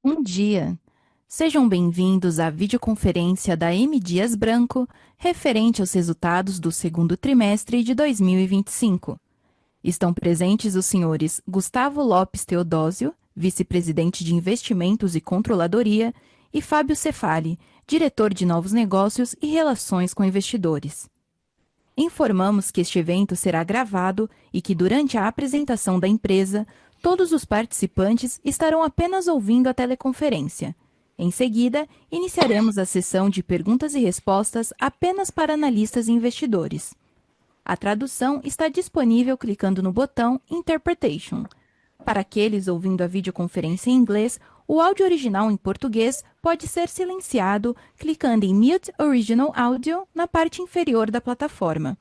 Bom dia! Sejam bem-vindos à videoconferência da M. Dias Branco, referente aos resultados do segundo trimestre de 2025. Estão presentes os senhores Gustavo Lopes Teodósio, vice-presidente de Investimentos e Controladoria, e Fábio Cefali, diretor de Novos Negócios e Relações com Investidores. Informamos que este evento será gravado e que, durante a apresentação da empresa, todos os participantes estarão apenas ouvindo a teleconferência. Em seguida, iniciaremos a sessão de perguntas e respostas apenas para analistas e investidores. A tradução está disponível clicando no botão Interpretation. Para aqueles ouvindo a videoconferência em inglês, o áudio original em português pode ser silenciado clicando em Mute Original Audio na parte inferior da plataforma.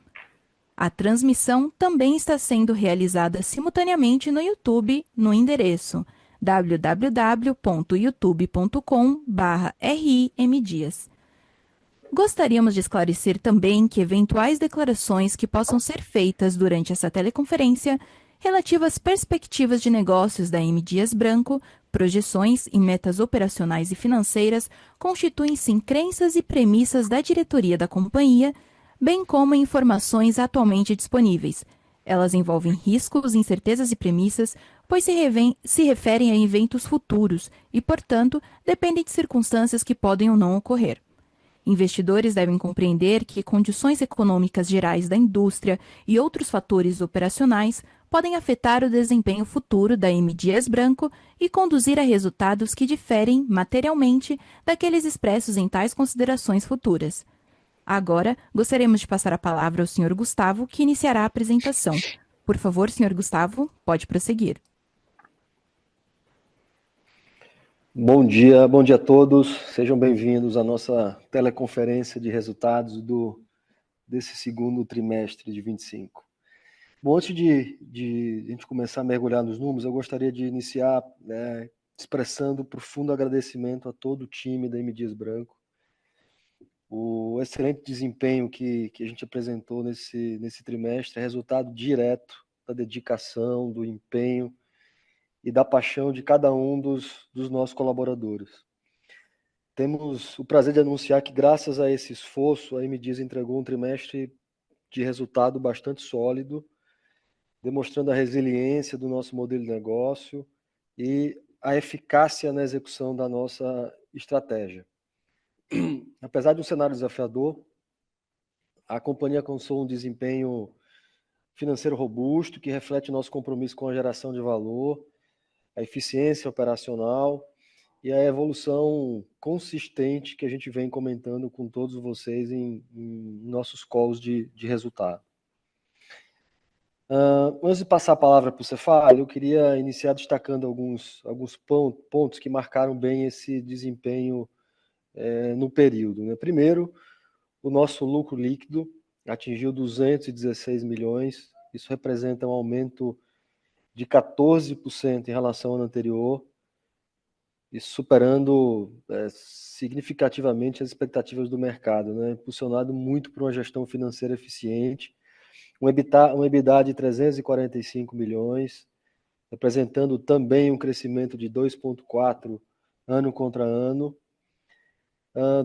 A transmissão também está sendo realizada simultaneamente no YouTube no endereço www.youtube.com/rimdias. Gostaríamos de esclarecer também que eventuais declarações que possam ser feitas durante essa teleconferência relativas às perspectivas de negócios da M. Dias Branco, projeções e metas operacionais e financeiras constituem-se em crenças e premissas da diretoria da companhia, bem como em informações atualmente disponíveis. Elas envolvem riscos, incertezas e premissas, pois se referem a eventos futuros e, portanto, dependem de circunstâncias que podem ou não ocorrer. Investidores devem compreender que condições econômicas gerais da indústria e outros fatores operacionais podem afetar o desempenho futuro da M. Dias Branco e conduzir a resultados que diferem materialmente daqueles expressos em tais considerações futuras. Agora, gostaríamos de passar a palavra ao Sr. Gustavo, que iniciará a apresentação. Por favor, Sr. Gustavo, pode prosseguir. Bom dia a todos. Sejam bem-vindos à nossa teleconferência de resultados desse segundo trimestre de 25. Bom, antes de a gente começar a mergulhar nos números, eu gostaria de iniciar expressando profundo agradecimento a todo o time da M. Dias Branco. O excelente desempenho que a gente apresentou nesse trimestre é resultado direto da dedicação, do empenho e da paixão de cada um dos nossos colaboradores. Temos o prazer de anunciar que, graças a esse esforço, a M. Dias entregou um trimestre de resultado bastante sólido, demonstrando a resiliência do nosso modelo de negócio e a eficácia na execução da nossa estratégia. Apesar de um cenário desafiador, a companhia alcançou um desempenho financeiro robusto que reflete nosso compromisso com a geração de valor, a eficiência operacional e a evolução consistente que a gente vem comentando com todos vocês em nossos calls de resultado. Antes de passar a palavra para o Cefali, eu queria iniciar destacando alguns pontos que marcaram bem esse desempenho no período. Primeiro, o nosso lucro líquido atingiu 216 milhões, isso representa um aumento de 14% em relação ao ano anterior, e superando significativamente as expectativas do mercado, impulsionado muito por uma gestão financeira eficiente, um EBITDA de 345 milhões, representando também um crescimento de 2,4% ano contra ano.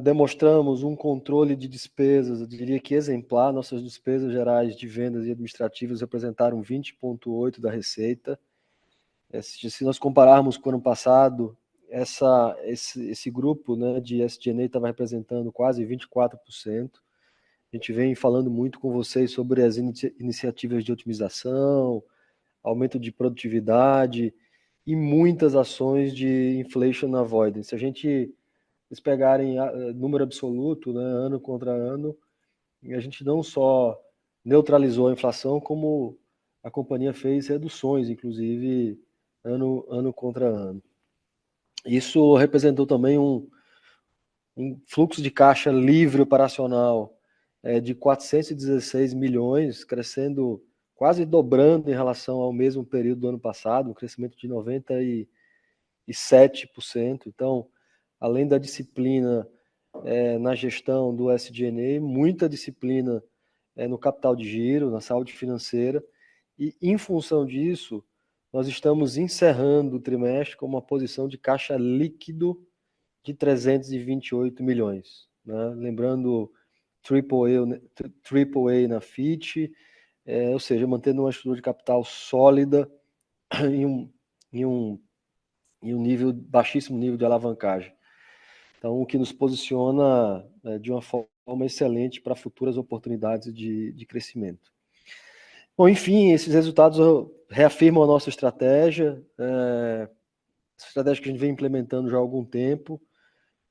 Demonstramos um controle de despesas, eu diria que exemplar. Nossas despesas gerais de vendas e administrativas representaram 20,8% da receita. Se nós compararmos com o ano passado, esse grupo de SG&A estava representando quase 24%. A gente vem falando muito com vocês sobre as iniciativas de otimização, aumento de produtividade e muitas ações de inflation avoidance. Se a gente pegarem número absoluto, ano contra ano, a gente não só neutralizou a inflação, como a companhia fez reduções, inclusive ano contra ano. Isso representou também um fluxo de caixa livre operacional de 416 milhões, crescendo, quase dobrando em relação ao mesmo período do ano passado, um crescimento de 97%. Então, além da disciplina na gestão do SG&A, muita disciplina no capital de giro, na saúde financeira, e em função disso, nós estamos encerrando o trimestre com uma posição de caixa líquido de 328 milhões, né? Lembrando AAA na Fitch, ou seja, mantendo uma estrutura de capital sólida em um, em um, em um baixíssimo nível de alavancagem. Então, o que nos posiciona de uma forma excelente para futuras oportunidades de crescimento. Bom, enfim, esses resultados reafirmam a nossa estratégia, estratégia que a gente vem implementando já há algum tempo,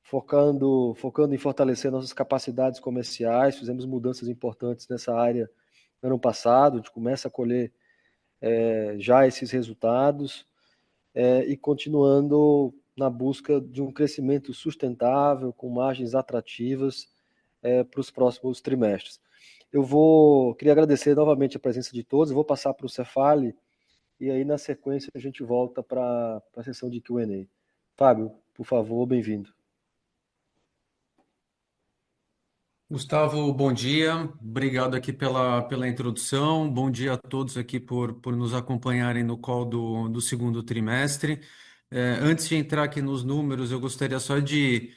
focando em fortalecer nossas capacidades comerciais. Fizemos mudanças importantes nessa área no ano passado, a gente começa a colher já esses resultados e continuando na busca de um crescimento sustentável, com margens atrativas para os próximos trimestres. Queria agradecer novamente a presença de todos, eu vou passar para o Cefali, e aí na sequência a gente volta para a sessão de Q&A. Fábio, por favor, bem-vindo. Gustavo, bom dia. Obrigado aqui pela introdução. Bom dia a todos aqui por nos acompanharem no call do segundo trimestre. Antes de entrar aqui nos números, eu gostaria só de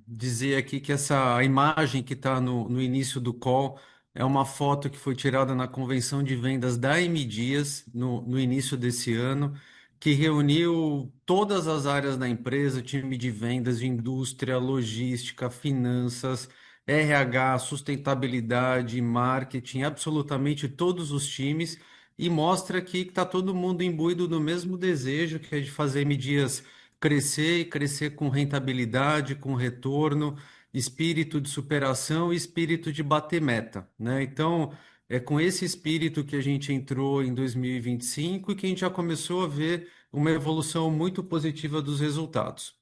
dizer aqui que essa imagem que está no início do call é uma foto que foi tirada na convenção de vendas da M Dias no início desse ano, que reuniu todas as áreas da empresa, time de vendas, de indústria, logística, finanças, RH, sustentabilidade, marketing, absolutamente todos os times, e mostra aqui que está todo mundo imbuído do mesmo desejo, que é de fazer M Dias crescer e crescer com rentabilidade, com retorno, espírito de superação e espírito de bater meta, né? Então, é com esse espírito que a gente entrou em 2025 e que a gente já começou a ver uma evolução muito positiva dos resultados.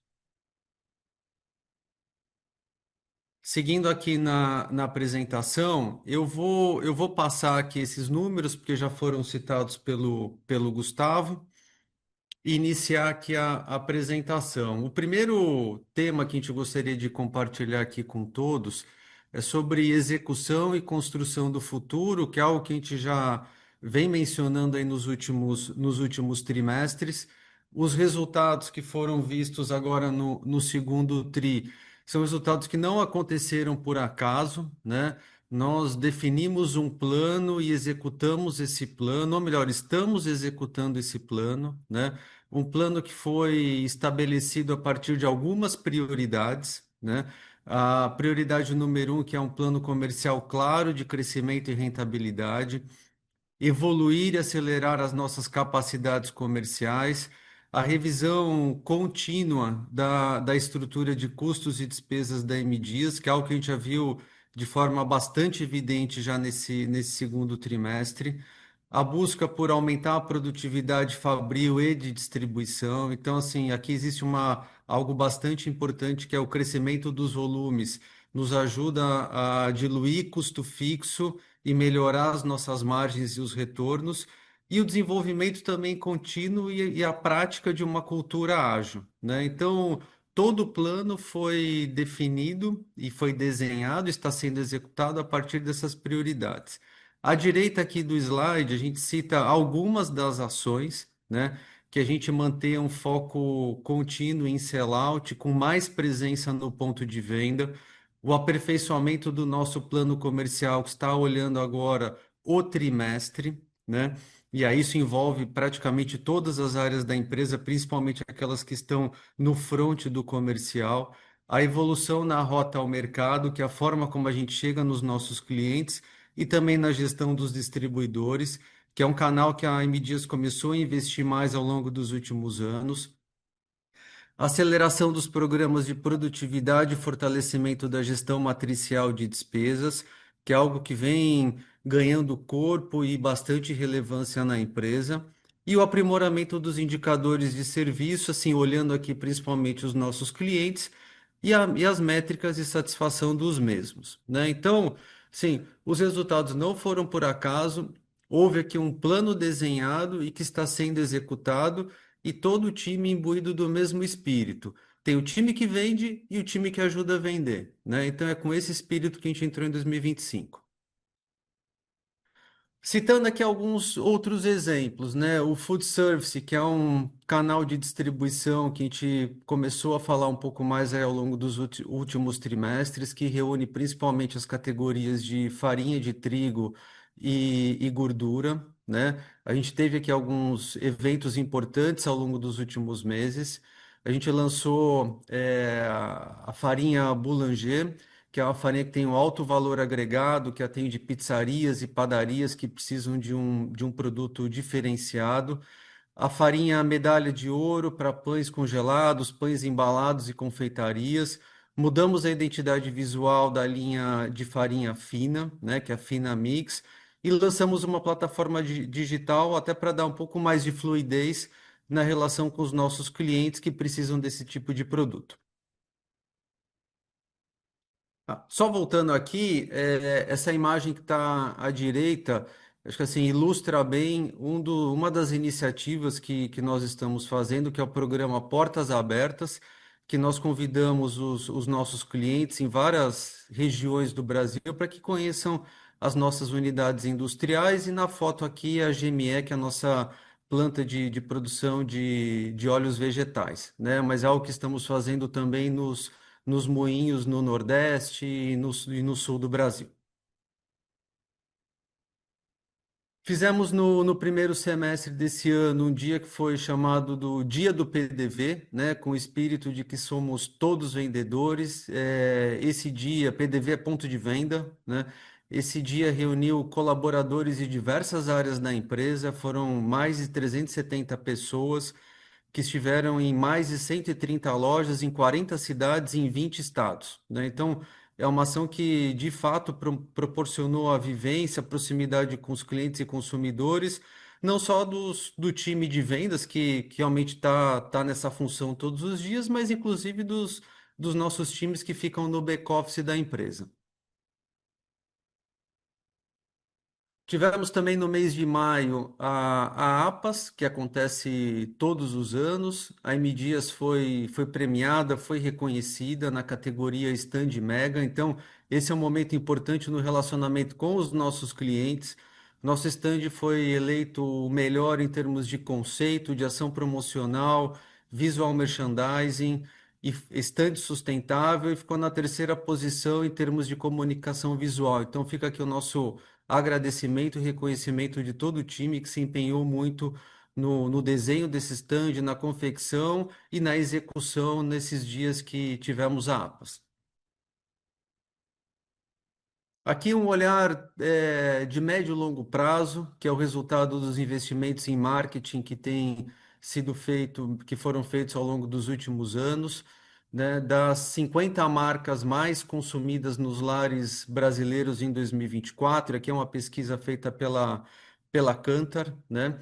Seguindo aqui na apresentação, eu vou passar aqui esses números, porque já foram citados pelo Gustavo, e iniciar aqui a apresentação. O primeiro tema que a gente gostaria de compartilhar aqui com todos é sobre execução e construção do futuro, que é algo que a gente já vem mencionando aí nos últimos trimestres. Os resultados que foram vistos agora no segundo tri são resultados que não aconteceram por acaso, né? Nós definimos um plano e executamos esse plano, ou melhor, estamos executando esse plano, né? Um plano que foi estabelecido a partir de algumas prioridades, né? A prioridade número um, que é um plano comercial claro de crescimento e rentabilidade, evoluir e acelerar as nossas capacidades comerciais, a revisão contínua da estrutura de custos e despesas da M Dias, que é algo que a gente já viu de forma bastante evidente já nesse segundo trimestre, a busca por aumentar a produtividade fabril e de distribuição. Então, assim, aqui existe algo bastante importante, que é o crescimento dos volumes, nos ajuda a diluir custo fixo e melhorar as nossas margens e os retornos, e o desenvolvimento também contínuo e a prática de uma cultura ágil, né? Então, todo o plano foi definido e foi desenhado, está sendo executado a partir dessas prioridades. À direita aqui do slide, a gente cita algumas das ações, né? Que a gente mantenha um foco contínuo em sellout, com mais presença no ponto de venda, o aperfeiçoamento do nosso plano comercial, que está olhando agora o trimestre, né? E aí isso envolve praticamente todas as áreas da empresa, principalmente aquelas que estão no front do comercial, a evolução na rota ao mercado, que é a forma como a gente chega nos nossos clientes, e também na gestão dos distribuidores, que é um canal que a M Dias começou a investir mais ao longo dos últimos anos. Aceleração dos programas de produtividade e fortalecimento da gestão matricial de despesas, que é algo que vem ganhando corpo e bastante relevância na empresa. E o aprimoramento dos indicadores de serviço, assim, olhando aqui principalmente os nossos clientes e as métricas de satisfação dos mesmos, né? Então, sim, os resultados não foram por acaso, houve aqui um plano desenhado e que está sendo executado, e todo o time imbuído do mesmo espírito. Tem o time que vende e o time que ajuda a vender, né? Então é com esse espírito que a gente entrou em 2025. Citando aqui alguns outros exemplos, né? O Food Service, que é um canal de distribuição que a gente começou a falar um pouco mais aí ao longo dos últimos trimestres, que reúne principalmente as categorias de farinha de trigo e gordura, né? A gente teve aqui alguns eventos importantes ao longo dos últimos meses. A gente lançou a farinha Boulanger, que é uma farinha que tem um alto valor agregado, que atende pizzarias e padarias que precisam de um produto diferenciado. A farinha medalha de ouro para pães congelados, pães embalados e confeitarias. Mudamos a identidade visual da linha de farinha fina, né, que é a Fina Mix, e lançamos uma plataforma digital até para dar um pouco mais de fluidez na relação com os nossos clientes que precisam desse tipo de produto. Só voltando aqui, essa imagem que está à direita, acho que assim ilustra bem uma das iniciativas que nós estamos fazendo, que é o programa Portas Abertas, que nós convidamos os nossos clientes em várias regiões do Brasil para que conheçam as nossas unidades industriais. E na foto aqui a GME, que é a nossa planta de produção de óleos vegetais, né? Mas é algo que estamos fazendo também nos moinhos no Nordeste e no Sul do Brasil. Fizemos no primeiro semestre desse ano um dia que foi chamado do Dia do PDV, né, com o espírito de que somos todos vendedores. Esse dia, PDV é ponto de venda, né? Esse dia reuniu colaboradores de diversas áreas da empresa, foram mais de 370 pessoas que estiveram em mais de 130 lojas em 40 cidades em 20 estados, né? Então, é uma ação que, de fato, proporcionou a vivência, a proximidade com os clientes e consumidores, não só do time de vendas, que realmente tá nessa função todos os dias, mas inclusive dos nossos times que ficam no back-office da empresa. Tivemos também no mês de maio a APAS, que acontece todos os anos. A M Dias foi premiada, foi reconhecida na categoria Stand Mega. Então, esse é um momento importante no relacionamento com os nossos clientes. Nosso stand foi eleito o melhor em termos de conceito, de ação promocional, visual merchandising e stand sustentável, e ficou na terceira posição em termos de comunicação visual. Então, fica aqui o nosso agradecimento e reconhecimento de todo o time que se empenhou muito no desenho desse stand, na confecção e na execução nesses dias que tivemos a APAS. Aqui um olhar de médio e longo prazo, que é o resultado dos investimentos em marketing que tem sido feito, que foram feitos ao longo dos últimos anos, né? Das 50 marcas mais consumidas nos lares brasileiros em 2024, aqui é uma pesquisa feita pela Kantar, né?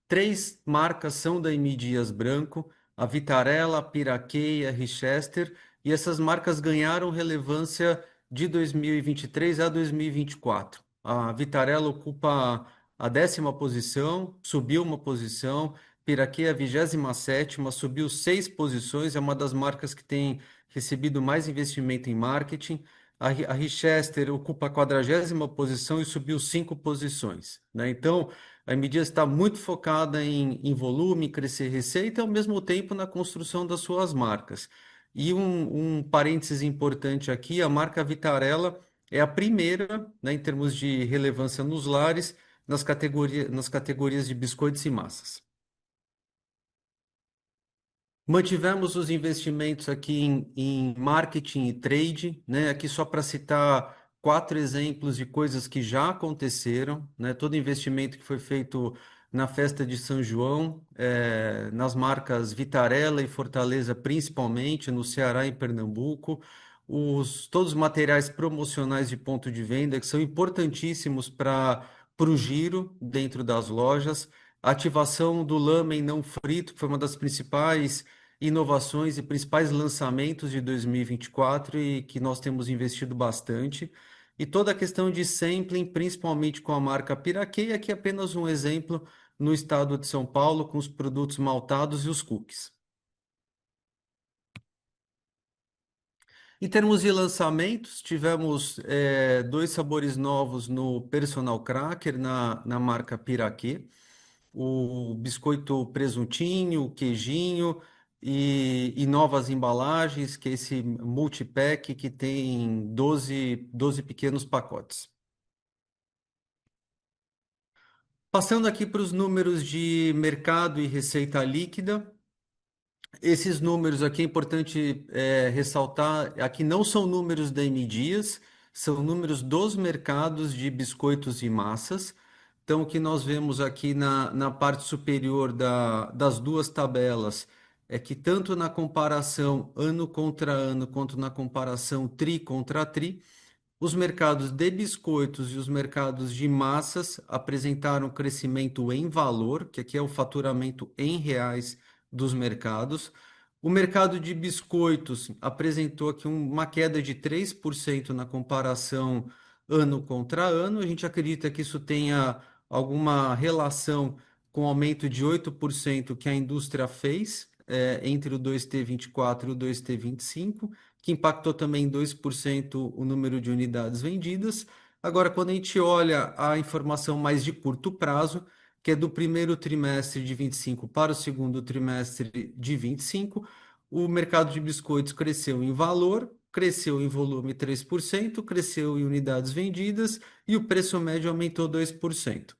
Três marcas são da M. Dias Branco, a Vitarella, a Piraquê e a Richester, e essas marcas ganharam relevância de 2023 a 2024. A Vitarella ocupa a 10ª posição, subiu uma posição, Piraquê a 27ª, subiu 6 posições, é uma das marcas que tem recebido mais investimento em marketing. A Richester ocupa a 40ª posição e subiu 5 posições, né? Então, a M-Dias está muito focada em volume, em crescer receita, e ao mesmo tempo na construção das suas marcas. E um parênteses importante aqui, a marca Vitarella é a primeira, né, em termos de relevância nos lares, nas categorias de biscoitos e massas. Mantivemos os investimentos aqui em marketing e trade, né? Aqui só para citar 4 exemplos de coisas que já aconteceram, né? Todo investimento que foi feito na festa de São João, nas marcas Vitarella e Fortaleza, principalmente, no Ceará e Pernambuco, todos os materiais promocionais de ponto de venda, que são importantíssimos para o giro dentro das lojas, a ativação do lamen não frito, que foi uma das principais inovações e principais lançamentos de 2024 e que nós temos investido bastante. E toda a questão de sampling, principalmente com a marca Piraquê, aqui é apenas um exemplo no estado de São Paulo, com os produtos maltados e os cookies. Em termos de lançamentos, tivemos dois sabores novos no Personal Cracker, na marca Piraquê. O biscoito presuntinho, o queijinho e novas embalagens, que é esse multipack que tem 12 pequenos pacotes. Passando aqui para os números de mercado e receita líquida. Esses números aqui é importante ressaltar, aqui não são números da M Dias, são números dos mercados de biscoitos e massas. Então, o que nós vemos aqui na parte superior das duas tabelas é que tanto na comparação ano contra ano, quanto na comparação tri contra tri, os mercados de biscoitos e os mercados de massas apresentaram crescimento em valor, que aqui é o faturamento em reais dos mercados. O mercado de biscoitos apresentou aqui uma queda de 3% na comparação ano contra ano. A gente acredita que isso tenha alguma relação com o aumento de 8% que a indústria fez entre o 2T24 e o 2T25, que impactou também em 2% o número de unidades vendidas. Agora, quando a gente olha a informação mais de curto prazo, que é do primeiro trimestre de 25 para o segundo trimestre de 25, o mercado de biscoitos cresceu em valor, cresceu em volume 3%, cresceu em unidades vendidas e o preço médio aumentou 2%.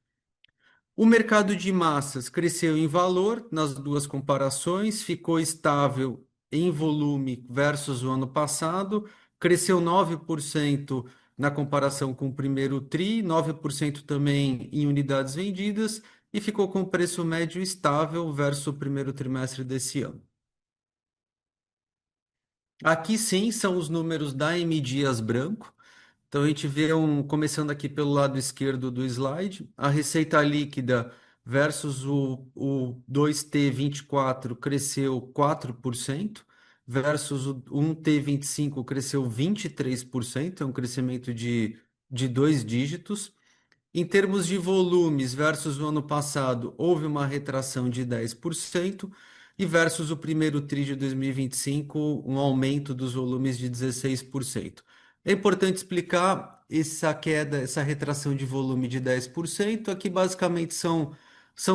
O mercado de massas cresceu em valor nas duas comparações, ficou estável em volume versus o ano passado, cresceu 9% na comparação com o primeiro TRI, 9% também em unidades vendidas e ficou com o preço médio estável versus o primeiro trimestre desse ano. Aqui sim são os números da M Dias Branco. Então a gente vê começando aqui pelo lado esquerdo do slide, a receita líquida versus o 2T24 cresceu 4%, versus o 1T25 cresceu 23%, é um crescimento de dois dígitos. Em termos de volumes versus o ano passado, houve uma retração de 10%, e versus o primeiro TRI de 2025, um aumento dos volumes de 16%. É importante explicar essa queda, essa retração de volume de 10%. Aqui basicamente são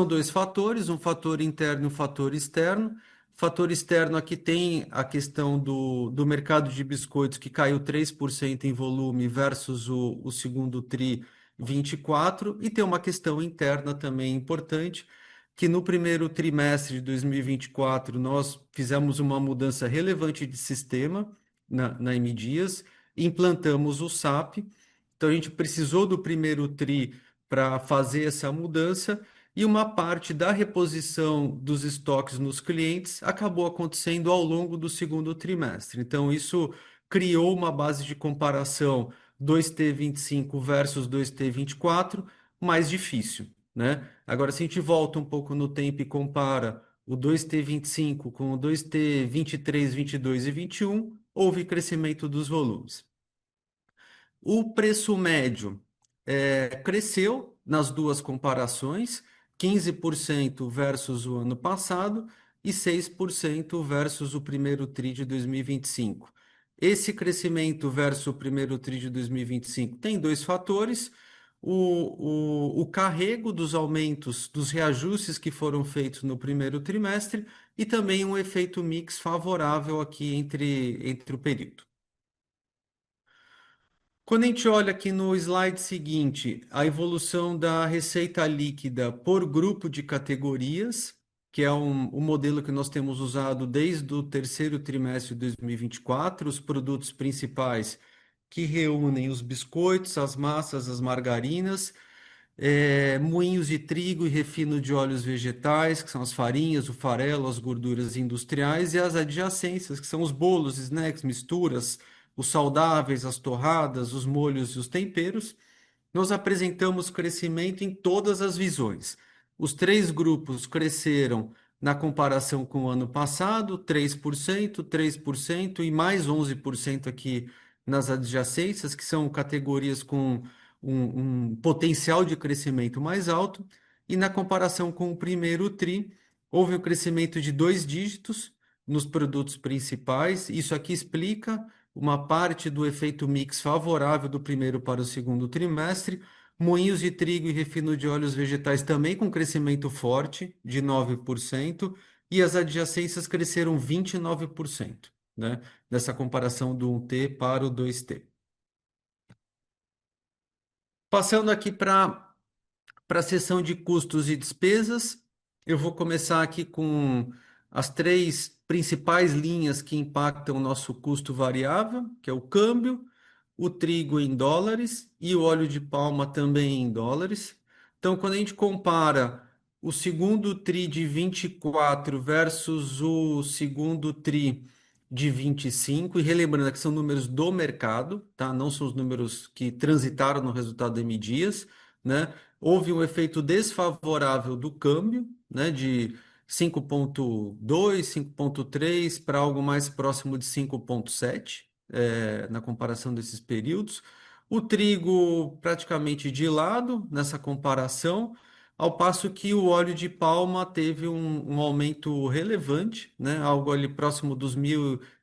dois fatores, um fator interno e um fator externo. Fator externo aqui tem a questão do mercado de biscoitos, que caiu 3% em volume versus o segundo TRI 24, e tem uma questão interna também importante, que no primeiro trimestre de 2024 nós fizemos uma mudança relevante de sistema na M Dias, implantamos o SAP, então a gente precisou do primeiro TRI para fazer essa mudança, e uma parte da reposição dos estoques nos clientes acabou acontecendo ao longo do segundo trimestre. Então isso criou uma base de comparação 2T25 versus 2T24 mais difícil, né? Agora, se a gente volta um pouco no tempo e compara o 2T25 com o 2T23, 22 e 21, houve crescimento dos volumes. O preço médio cresceu nas duas comparações, 15% versus o ano passado e 6% versus o primeiro TRI de 2025. Esse crescimento versus o primeiro TRI de 2025 tem dois fatores. O carrego dos aumentos, dos reajustes que foram feitos no primeiro trimestre e também um efeito mix favorável aqui entre o período. Quando a gente olha aqui no slide seguinte, a evolução da receita líquida por grupo de categorias, que é o modelo que nós temos usado desde o terceiro trimestre de 2024, os produtos principais que reúnem os biscoitos, as massas, as margarinas, moinhos de trigo e refino de óleos vegetais, que são as farinhas, o farelo, as gorduras industriais, e as adjacências, que são os bolos, snacks, misturas, os saudáveis, as torradas, os molhos e os temperos. Nós apresentamos crescimento em todas as visões. Os três grupos cresceram na comparação com o ano passado, 3% e mais 11% aqui nas adjacências, que são categorias com um potencial de crescimento mais alto. E na comparação com o primeiro TRI, houve um crescimento de dois dígitos nos produtos principais. Isso aqui explica uma parte do efeito mix favorável do primeiro para o segundo trimestre, moinhos de trigo e refino de óleos vegetais também com crescimento forte, de 9%, e as adjacências cresceram 29%, né? Nessa comparação do 1T para o 2T. Passando aqui para a seção de custos e despesas, eu vou começar aqui com as três principais linhas que impactam o nosso custo variável, que é o câmbio, o trigo em dólares e o óleo de palma também em dólares. Então, quando a gente compara o segundo TRI de 24 versus o segundo TRI de 25, e relembrando que são números do mercado, tá? Não são os números que transitaram no resultado da M Dias, né? Houve um efeito desfavorável do câmbio, né, de 5,2, 5,3 para algo mais próximo de 5,7, na comparação desses períodos. O trigo praticamente de lado nessa comparação, ao passo que o óleo de palma teve um aumento relevante, né, algo ali próximo dos US$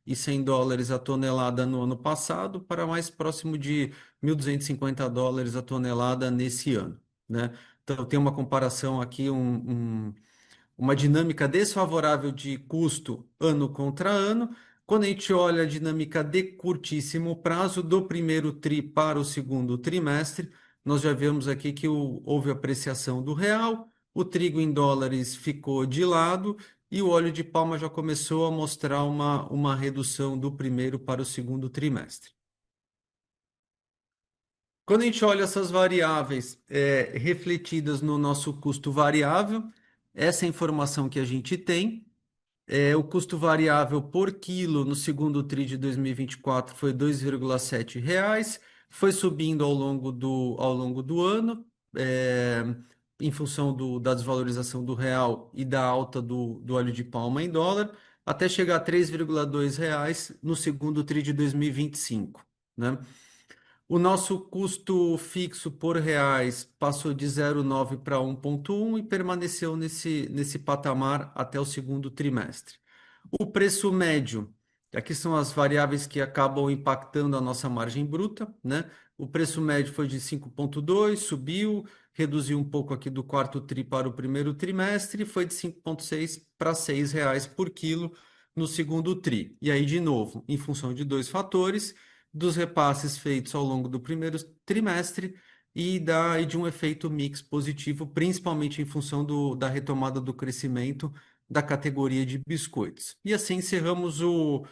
1.100 a tonelada no ano passado, para mais próximo de US$ 1.250 a tonelada nesse ano, né? Então, tem uma comparação aqui, uma dinâmica desfavorável de custo ano contra ano. Quando a gente olha a dinâmica de curtíssimo prazo, do primeiro TRI para o segundo trimestre, nós já vemos aqui que houve apreciação do real, o trigo em dólares ficou de lado e o óleo de palma já começou a mostrar uma redução do primeiro para o segundo trimestre. Quando a gente olha essas variáveis refletidas no nosso custo variável, essa é a informação que a gente tem. O custo variável por quilo no segundo TRI de 2024 foi R$ 2,7, foi subindo ao longo do ano, em função da desvalorização do real e da alta do óleo de palma em dólar, até chegar a R$ 3,2 no segundo TRI de 2025, né? O nosso custo fixo por reais passou de 0,9 para 1,1 e permaneceu nesse patamar até o segundo trimestre. O preço médio, aqui são as variáveis que acabam impactando a nossa margem bruta, né? O preço médio foi de 5,2, subiu, reduziu um pouco aqui do quarto TRI para o primeiro trimestre, e foi de 5,6 para R$ 6 por quilo no segundo TRI. E aí, de novo, em função de dois fatores, dos repasses feitos ao longo do primeiro trimestre e de um efeito mix positivo, principalmente em função da retomada do crescimento da categoria de biscoitos. E assim encerramos o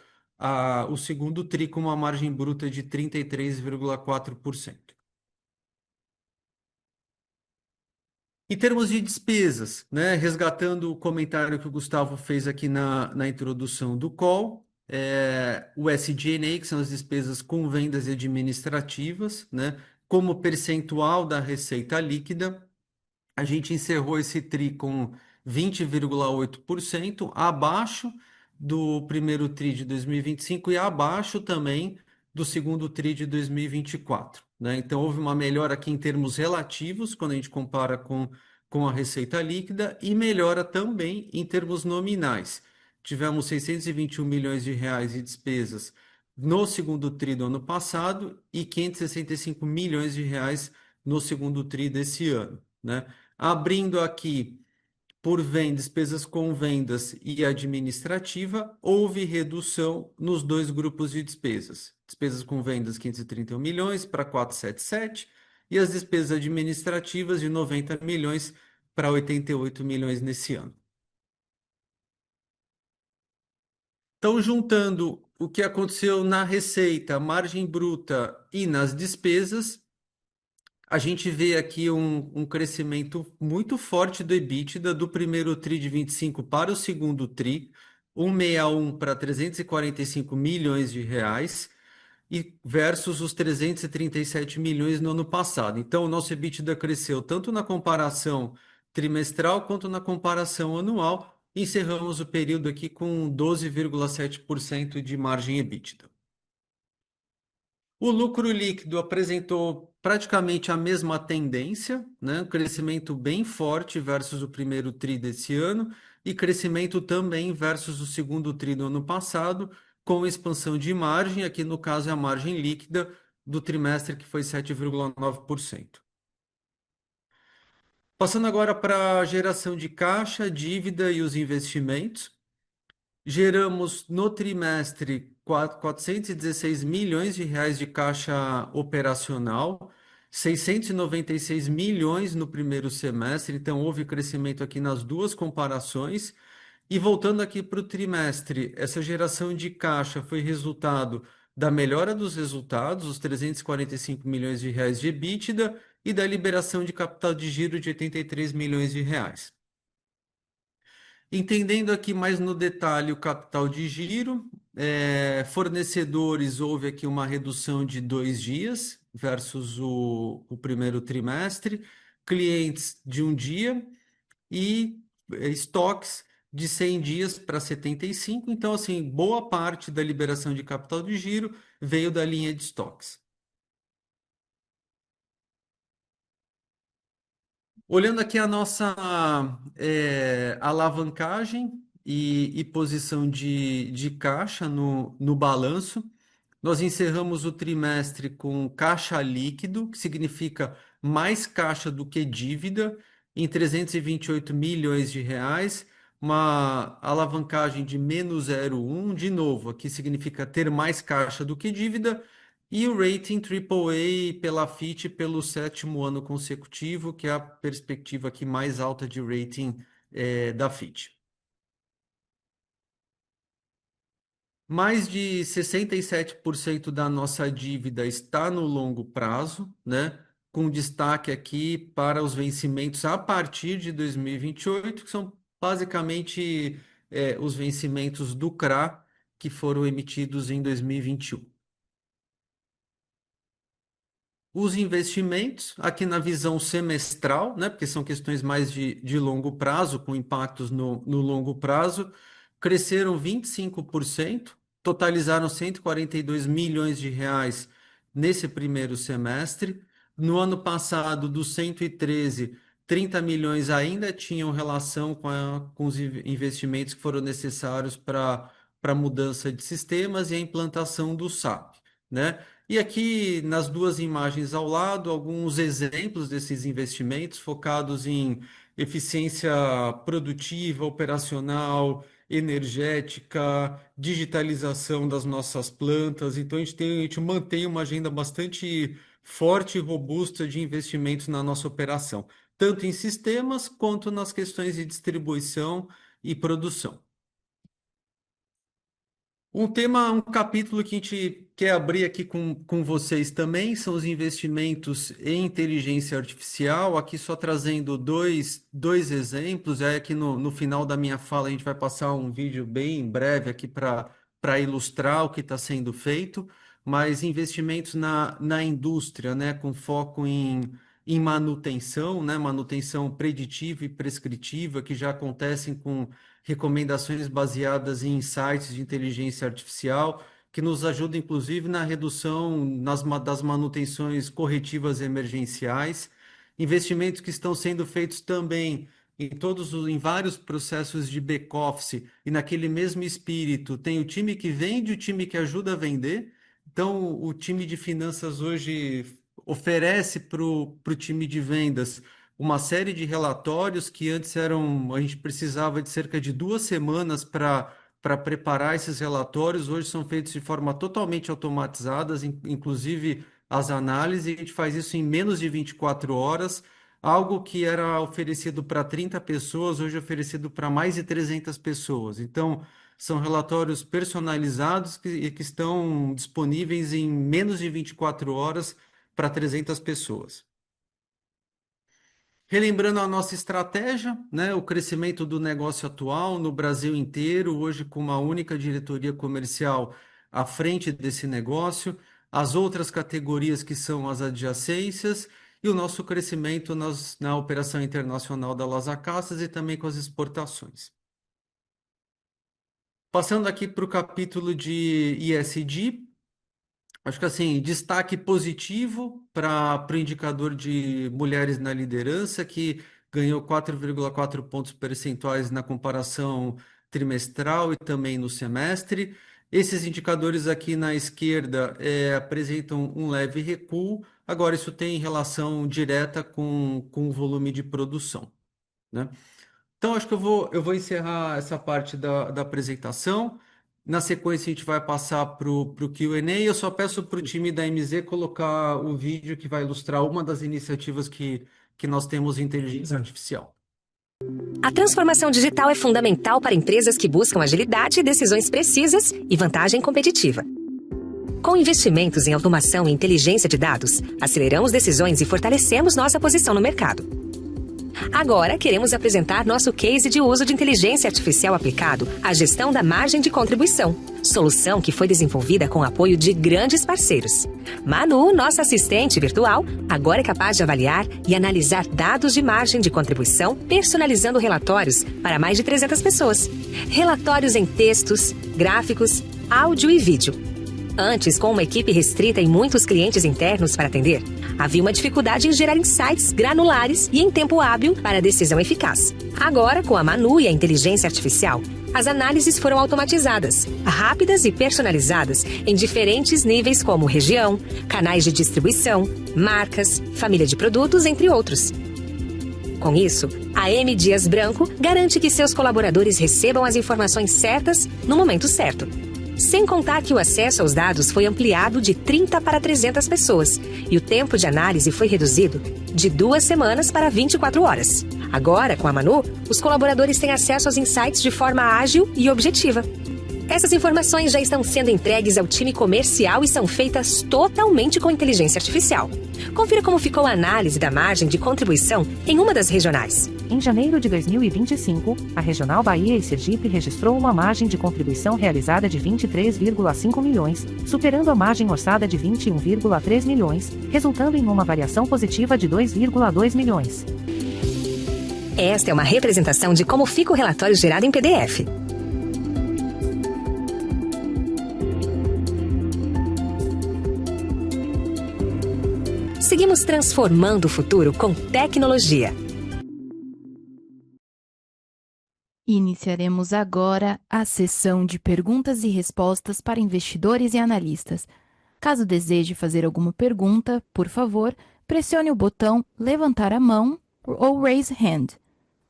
segundo TRI com uma margem bruta de 33,4%. Em termos de despesas, né, resgatando o comentário que o Gustavo fez aqui na introdução do call, o SG&A, que são as despesas com vendas e administrativas, né, como percentual da receita líquida, a gente encerrou esse TRI com 20,8%, abaixo do primeiro TRI de 2025 e abaixo também do segundo TRI de 2024, né? Então, houve uma melhora aqui em termos relativos, quando a gente compara com a receita líquida, e melhora também em termos nominais. Tivemos R$ 621 milhões de despesas no segundo TRI do ano passado e R$ 565 milhões no segundo TRI desse ano, né? Abrindo aqui por despesas com vendas e administrativa, houve redução nos dois grupos de despesas. Despesas com vendas, 531 milhões para 477, e as despesas administrativas de 90 milhões para 88 milhões nesse ano. Então, juntando o que aconteceu na receita, margem bruta e nas despesas, a gente vê aqui um crescimento muito forte do EBITDA do primeiro TRI de 25 para o segundo TRI, 161 para 345 milhões de reais, e versus os 337 milhões no ano passado. Então, o nosso EBITDA cresceu tanto na comparação trimestral quanto na comparação anual. Encerramos o período aqui com 12,7% de margem EBITDA. O lucro líquido apresentou praticamente a mesma tendência, né? Um crescimento bem forte versus o primeiro TRI desse ano e crescimento também versus o segundo TRI do ano passado, com expansão de margem, aqui no caso é a margem líquida do trimestre, que foi 7,9%. Passando agora para a geração de caixa, dívida e os investimentos. Geramos no trimestre 416 milhões de reais de caixa operacional, 696 milhões no primeiro semestre, então houve crescimento aqui nas duas comparações. E voltando aqui para o trimestre, essa geração de caixa foi resultado da melhora dos resultados, os 345 milhões de reais de EBITDA, e da liberação de capital de giro de 83 milhões de reais. Entendendo aqui mais no detalhe o capital de giro, fornecedores, houve aqui uma redução de 2 dias versus o primeiro trimestre, clientes de 1 dia e estoques de 100 dias para 75. Então, assim, boa parte da liberação de capital de giro veio da linha de estoques. Olhando aqui a nossa alavancagem e posição de caixa no balanço, nós encerramos o trimestre com caixa líquido, que significa mais caixa do que dívida, em 328 milhões de reais, uma alavancagem de -0,1, de novo, aqui significa ter mais caixa do que dívida, e o rating AAA pela Fitch pelo 7º ano consecutivo, que é a perspectiva aqui mais alta de rating da Fitch. Mais de 67% da nossa dívida está no longo prazo, né? Com destaque aqui para os vencimentos a partir de 2028, que são basicamente os vencimentos do CRA que foram emitidos em 2021. Os investimentos, aqui na visão semestral, né, porque são questões mais de longo prazo, com impactos no longo prazo, cresceram 25%, totalizaram 142 milhões de reais nesse primeiro semestre. No ano passado, dos 113, 30 milhões ainda tinham relação com os investimentos que foram necessários para a mudança de sistemas e a implantação do SAP, né? E aqui nas duas imagens ao lado, alguns exemplos desses investimentos focados em eficiência produtiva, operacional, energética, digitalização das nossas plantas. Então, a gente mantém uma agenda bastante forte e robusta de investimentos na nossa operação, tanto em sistemas quanto nas questões de distribuição e produção. Um capítulo que a gente quer abrir aqui com vocês também são os investimentos em inteligência artificial. Aqui só trazendo dois exemplos. Aí aqui no final da minha fala a gente vai passar um vídeo bem breve aqui para ilustrar o que está sendo feito, mas investimentos na indústria, né, com foco em manutenção, né, manutenção preditiva e prescritiva, que já acontecem com recomendações baseadas em insights de inteligência artificial, que nos ajuda inclusive na redução das manutenções corretivas emergenciais, investimentos que estão sendo feitos também em vários processos de back-office, e naquele mesmo espírito tem o time que vende e o time que ajuda a vender. Então, o time de finanças hoje oferece para o time de vendas uma série de relatórios que antes a gente precisava de cerca de 2 semanas para preparar esses relatórios, hoje são feitos de forma totalmente automatizada, inclusive as análises, e a gente faz isso em menos de 24 horas, algo que era oferecido para 30 pessoas, hoje é oferecido para mais de 300 pessoas. Então, são relatórios personalizados que estão disponíveis em menos de 24 horas para 300 pessoas. Relembrando a nossa estratégia, né, o crescimento do negócio atual no Brasil inteiro, hoje com uma única diretoria comercial à frente desse negócio, as outras categorias que são as adjacências e o nosso crescimento na operação internacional da Las Acaças e também com as exportações. Passando aqui para o capítulo de ESG, acho que assim, destaque positivo para o indicador de mulheres na liderança, que ganhou 4,4 pontos percentuais na comparação trimestral e também no semestre. Esses indicadores aqui na esquerda apresentam um leve recuo. Agora, isso tem relação direta com o volume de produção, né? Então, acho que eu vou encerrar essa parte da apresentação. Na sequência, a gente vai passar para o Q&A. Eu só peço para o time da MZ colocar o vídeo que vai ilustrar uma das iniciativas que nós temos em inteligência artificial. A transformação digital é fundamental para empresas que buscam agilidade, decisões precisas e vantagem competitiva. Com investimentos em automação e inteligência de dados, aceleramos decisões e fortalecemos nossa posição no mercado. Agora, queremos apresentar nosso case de uso de inteligência artificial aplicado à gestão da margem de contribuição, solução que foi desenvolvida com o apoio de grandes parceiros. Manu, nossa assistente virtual, agora é capaz de avaliar e analisar dados de margem de contribuição, personalizando relatórios para mais de 300 pessoas. Relatórios em textos, gráficos, áudio e vídeo. Antes, com uma equipe restrita e muitos clientes internos para atender, havia uma dificuldade em gerar insights granulares e em tempo hábil para decisão eficaz. Agora, com a Manu e a inteligência artificial, as análises foram automatizadas, rápidas e personalizadas em diferentes níveis como região, canais de distribuição, marcas, família de produtos, entre outros. Com isso, a M. Dias Branco garante que seus colaboradores recebam as informações certas no momento certo. Sem contar que o acesso aos dados foi ampliado de 30 para 300 pessoas e o tempo de análise foi reduzido de 2 semanas para 24 horas. Agora, com a Manu, os colaboradores têm acesso aos insights de forma ágil e objetiva. Essas informações já estão sendo entregues ao time comercial e são feitas totalmente com inteligência artificial. Confira como ficou a análise da margem de contribuição em uma das regionais. Em janeiro de 2025, a Regional Bahia e Sergipe registrou uma margem de contribuição realizada de 23,5 milhões, superando a margem orçada de 21,3 milhões, resultando em uma variação positiva de 2,2 milhões. Esta é uma representação de como fica o relatório gerado em PDF. Seguimos transformando o futuro com tecnologia. Iniciaremos agora a sessão de perguntas e respostas para investidores e analistas. Caso deseje fazer alguma pergunta, por favor, pressione o botão levantar a mão ou raise hand.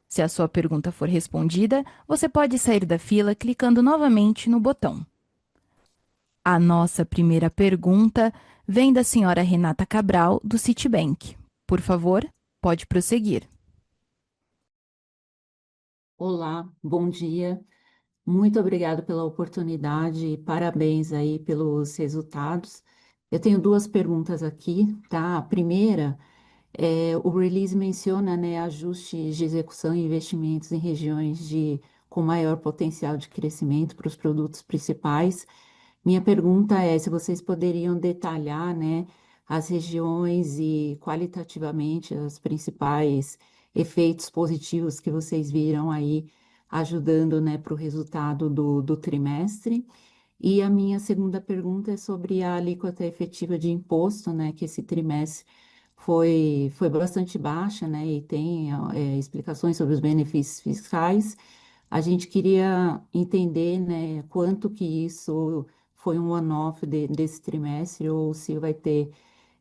Se a sua pergunta for respondida, você pode sair da fila clicando novamente no botão. A nossa primeira pergunta vem da senhora Renata Cabral, do Citibank. Por favor, pode prosseguir. Olá, bom dia. Muito obrigado pela oportunidade e parabéns aí pelos resultados. Eu tenho duas perguntas aqui, tá? A primeira, o release menciona, né, ajustes de execução e investimentos em regiões com maior potencial de crescimento para os produtos principais. Minha pergunta é se vocês poderiam detalhar, né, as regiões e qualitativamente os principais efeitos positivos que vocês viram aí ajudando, né, para o resultado do trimestre. E a minha segunda pergunta é sobre a alíquota efetiva de imposto, né, que esse trimestre foi bastante baixa, né, e tem explicações sobre os benefícios fiscais. A gente queria entender, né, quanto que isso foi um one-off desse trimestre ou se vai ter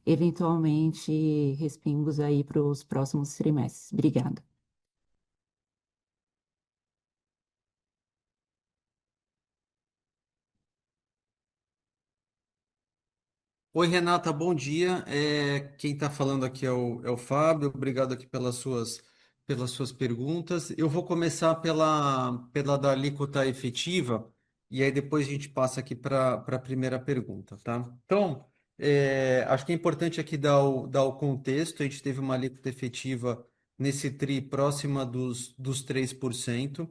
eventualmente respingos aí para os próximos trimestres. Obrigada. Oi, Renata, bom dia. Quem está falando aqui é o Fábio. Obrigado aqui pelas suas perguntas. Eu vou começar pela da alíquota efetiva e aí depois a gente passa aqui para a primeira pergunta, tá? Então, acho que é importante aqui dar o contexto. A gente teve uma alíquota efetiva nesse TRI próxima dos 3%.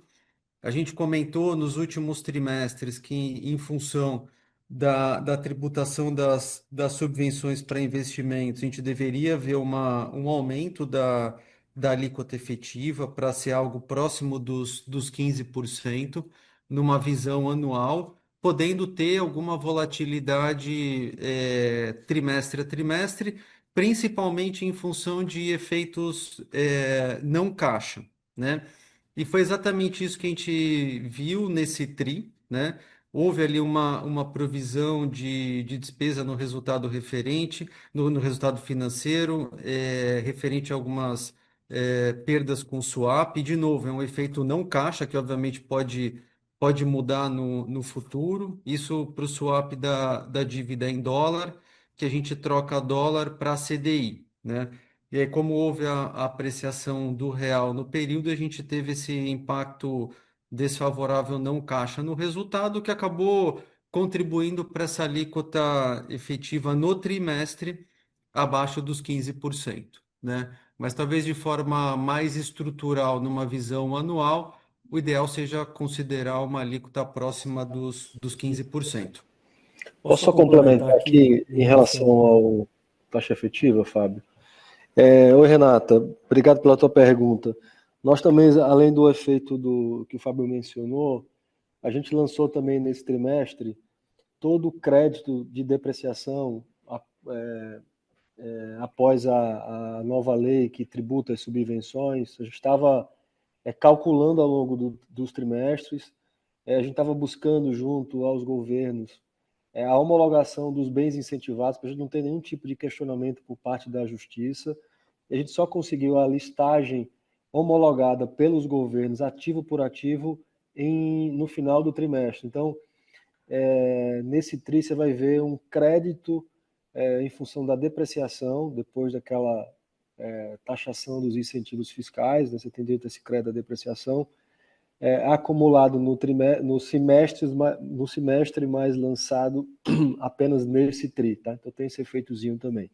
A gente comentou nos últimos trimestres que, em função da tributação das subvenções para investimentos, a gente deveria ver um aumento da alíquota efetiva para ser algo próximo dos 15%, numa visão anual, podendo ter alguma volatilidade trimestre a trimestre, principalmente em função de efeitos não caixa, né? E foi exatamente isso que a gente viu nesse TRI, né? houve ali uma provisão de despesa no resultado referente, no resultado financeiro, referente a algumas perdas com swap. E, de novo, é um efeito não caixa, que obviamente pode mudar no futuro. Isso para o swap da dívida em dólar, que a gente troca dólar para CDI, né? E aí, como houve a apreciação do real no período, a gente teve esse impacto desfavorável não caixa no resultado, que acabou contribuindo para essa alíquota efetiva no trimestre abaixo dos 15%, né? Mas talvez de forma mais estrutural, numa visão anual, o ideal seja considerar uma alíquota próxima dos 15%. Posso só complementar aqui em relação ao taxa efetiva, Fábio? Oi, Renata, obrigado pela tua pergunta. Nós também, além do efeito que o Fábio mencionou, a gente lançou também nesse trimestre todo o crédito de depreciação após a nova lei que tributa as subvenções. A gente estava calculando ao longo dos trimestres, a gente estava buscando junto aos governos a homologação dos bens incentivados, para a gente não ter nenhum tipo de questionamento por parte da Justiça. E a gente só conseguiu a listagem homologada pelos governos, ativo por ativo, no final do trimestre. Então, nesse TRI você vai ver um crédito em função da depreciação, depois daquela taxação dos incentivos fiscais, né? Você tem direito a esse crédito da depreciação, acumulado no semestre, mais lançado apenas nesse TRI, tá? Então tem esse efeitozinho também.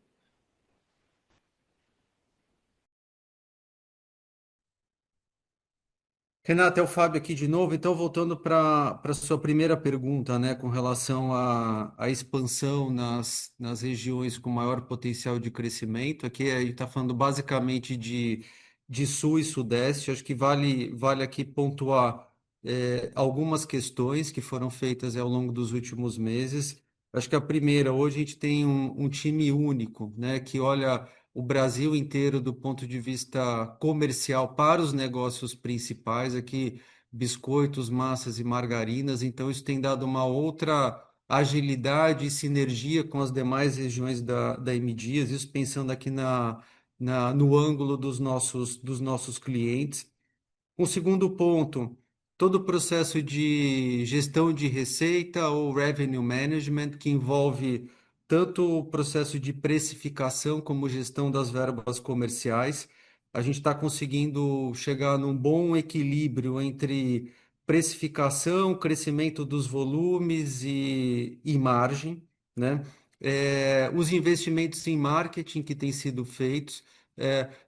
Renata, é o Fábio aqui de novo. Então, voltando para a sua primeira pergunta, né, com relação à expansão nas regiões com maior potencial de crescimento, aqui a gente está falando basicamente de Sul e Sudeste. Acho que vale aqui pontuar algumas questões que foram feitas ao longo dos últimos meses. Acho que a primeira, hoje a gente tem um time único, né, que olha o Brasil inteiro do ponto de vista comercial para os negócios principais, aqui biscoitos, massas e margarinas. Então, isso tem dado uma outra agilidade e sinergia com as demais regiões da M. Dias, isso pensando aqui no ângulo dos nossos clientes. Um segundo ponto, todo o processo de gestão de receita ou revenue management, que envolve tanto o processo de precificação como gestão das verbas comerciais. A gente está conseguindo chegar num bom equilíbrio entre precificação, crescimento dos volumes e margem, né? Os investimentos em marketing que têm sido feitos.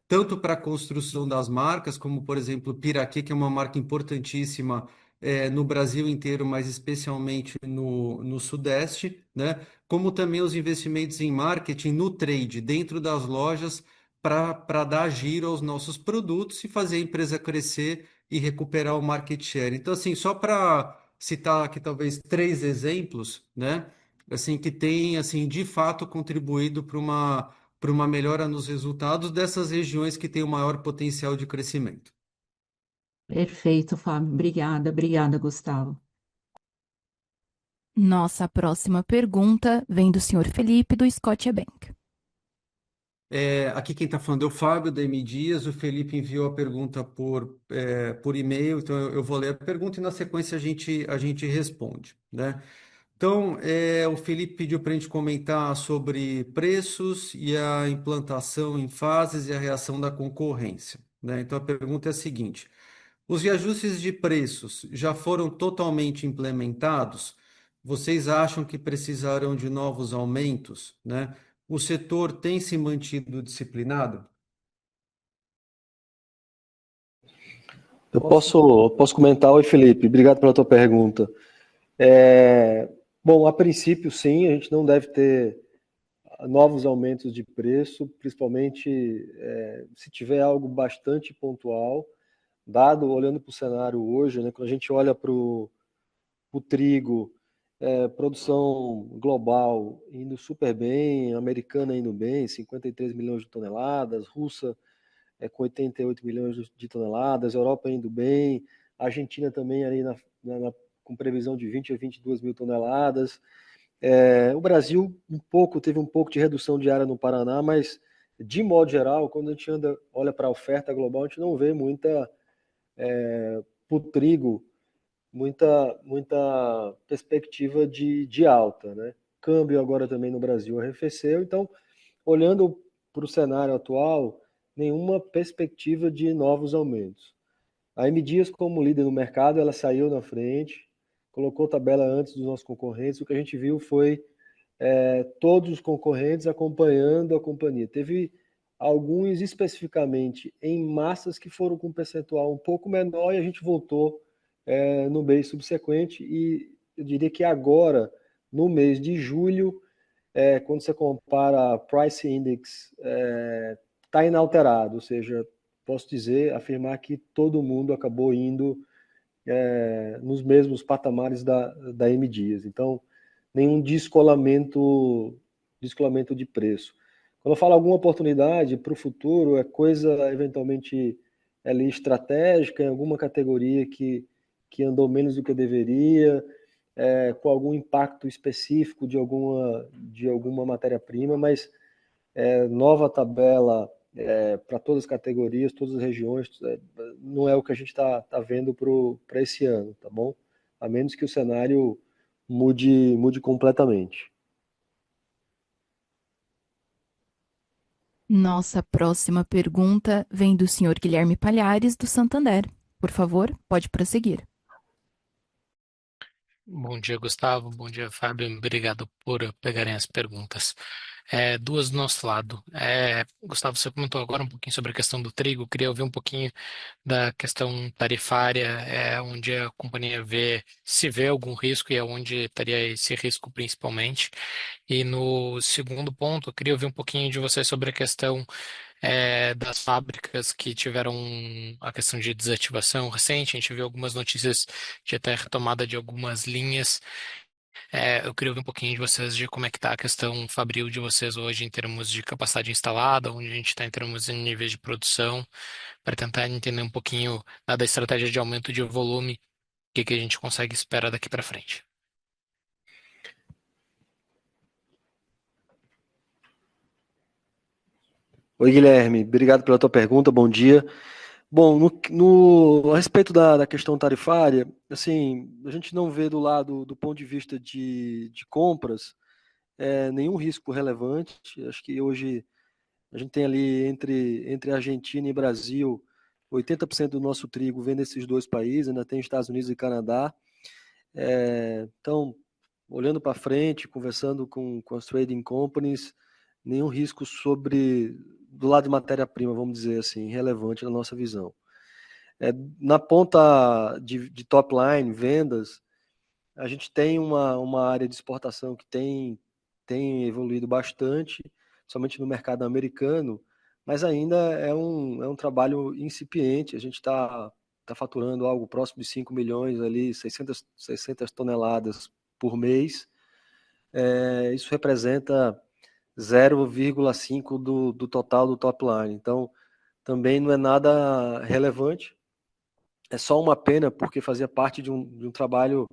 Tanto para a construção das marcas, como, por exemplo, Piraquê, que é uma marca importantíssima no Brasil inteiro, mas especialmente no Sudeste, né? Como também os investimentos em marketing no trade, dentro das lojas, para dar giro aos nossos produtos e fazer a empresa crescer e recuperar o market share. Então, assim, só para citar aqui talvez 3 exemplos, né? Assim, que tem, assim, de fato contribuído para uma melhora nos resultados dessas regiões que têm o maior potencial de crescimento. Perfeito, Fábio. Obrigada, Gustavo. Nossa próxima pergunta vem do senhor Felipe, do Scotiabank. Aqui quem está falando é o Fábio, da M. Dias. O Felipe enviou a pergunta por e-mail, então eu vou ler a pergunta e na sequência a gente responde, né? Então, o Felipe pediu para a gente comentar sobre preços e a implantação em fases e a reação da concorrência, né? Então, a pergunta é a seguinte: os reajustes de preços já foram totalmente implementados? Vocês acham que precisarão de novos aumentos, né? O setor tem se mantido disciplinado? Eu posso comentar. Oi, Felipe, obrigado pela tua pergunta. Bom, a princípio, sim, a gente não deve ter novos aumentos de preço, principalmente se tiver algo bastante pontual, olhando para o cenário hoje, né, quando a gente olha para o trigo, produção global indo super bem, americana indo bem, 53 milhões de toneladas, russa com 88 milhões de toneladas, Europa indo bem, Argentina também ali com previsão de 20 a 22 mil toneladas. O Brasil teve um pouco de redução de área no Paraná, mas de modo geral, quando a gente olha para a oferta global, a gente não vê muita para o trigo, muita perspectiva de alta, né? Câmbio agora também no Brasil arrefeceu, então, olhando para o cenário atual, nenhuma perspectiva de novos aumentos. A M Dias, como líder no mercado, ela saiu na frente, colocou tabela antes dos nossos concorrentes. O que a gente viu foi todos os concorrentes acompanhando a companhia. Teve alguns especificamente em massas que foram com um percentual um pouco menor e a gente voltou no mês subsequente, e eu diria que agora, no mês de julho, quando você compara Price Index, está inalterado, ou seja, posso afirmar que todo mundo acabou indo nos mesmos patamares da M Dias. Então, nenhum descolamento de preço. Quando eu falo alguma oportunidade para o futuro, é coisa eventualmente ali estratégica, em alguma categoria que andou menos do que deveria, com algum impacto específico de alguma matéria-prima, mas nova tabela para todas as categorias, todas as regiões, não é o que a gente está vendo para esse ano, tá bom? A menos que o cenário mude completamente. Nossa próxima pergunta vem do senhor Guilherme Palhares, do Santander. Por favor, pode prosseguir. Bom dia, Gustavo. Bom dia, Fábio. Obrigado por pegarem as perguntas. Duas do nosso lado. Gustavo, você comentou agora um pouquinho sobre a questão do trigo. Queria ouvir um pouquinho da questão tarifária, onde a companhia se vê algum risco e aonde estaria esse risco principalmente. E no segundo ponto, eu queria ouvir um pouquinho de você sobre a questão das fábricas que tiveram a questão de desativação recente. A gente viu algumas notícias de até retomada de algumas linhas. Eu queria ouvir um pouquinho de vocês de como é que está a questão fabril de vocês hoje em termos de capacidade instalada, onde a gente está em termos de níveis de produção, para tentar entender um pouquinho da estratégia de aumento de volume, o que a gente consegue esperar daqui para frente. Oi, Guilherme, obrigado pela tua pergunta, bom dia. Bom, a respeito da questão tarifária, assim, a gente não vê do ponto de vista de compras nenhum risco relevante. Acho que hoje a gente tem ali entre Argentina e Brasil, 80% do nosso trigo vem desses dois países, ainda tem Estados Unidos e Canadá. Então, olhando para frente, conversando com as trading companies, nenhum risco do lado de matéria-prima, vamos dizer assim, relevante na nossa visão. Na ponta de top line, vendas, a gente tem uma área de exportação que tem evoluído bastante, somente no mercado americano, mas ainda é um trabalho incipiente. A gente está faturando algo próximo de 5 milhões ali, 600 toneladas por mês. Isso representa 0,5 do total do top line. Então, também não é nada relevante. É só uma pena, porque fazia parte de um trabalho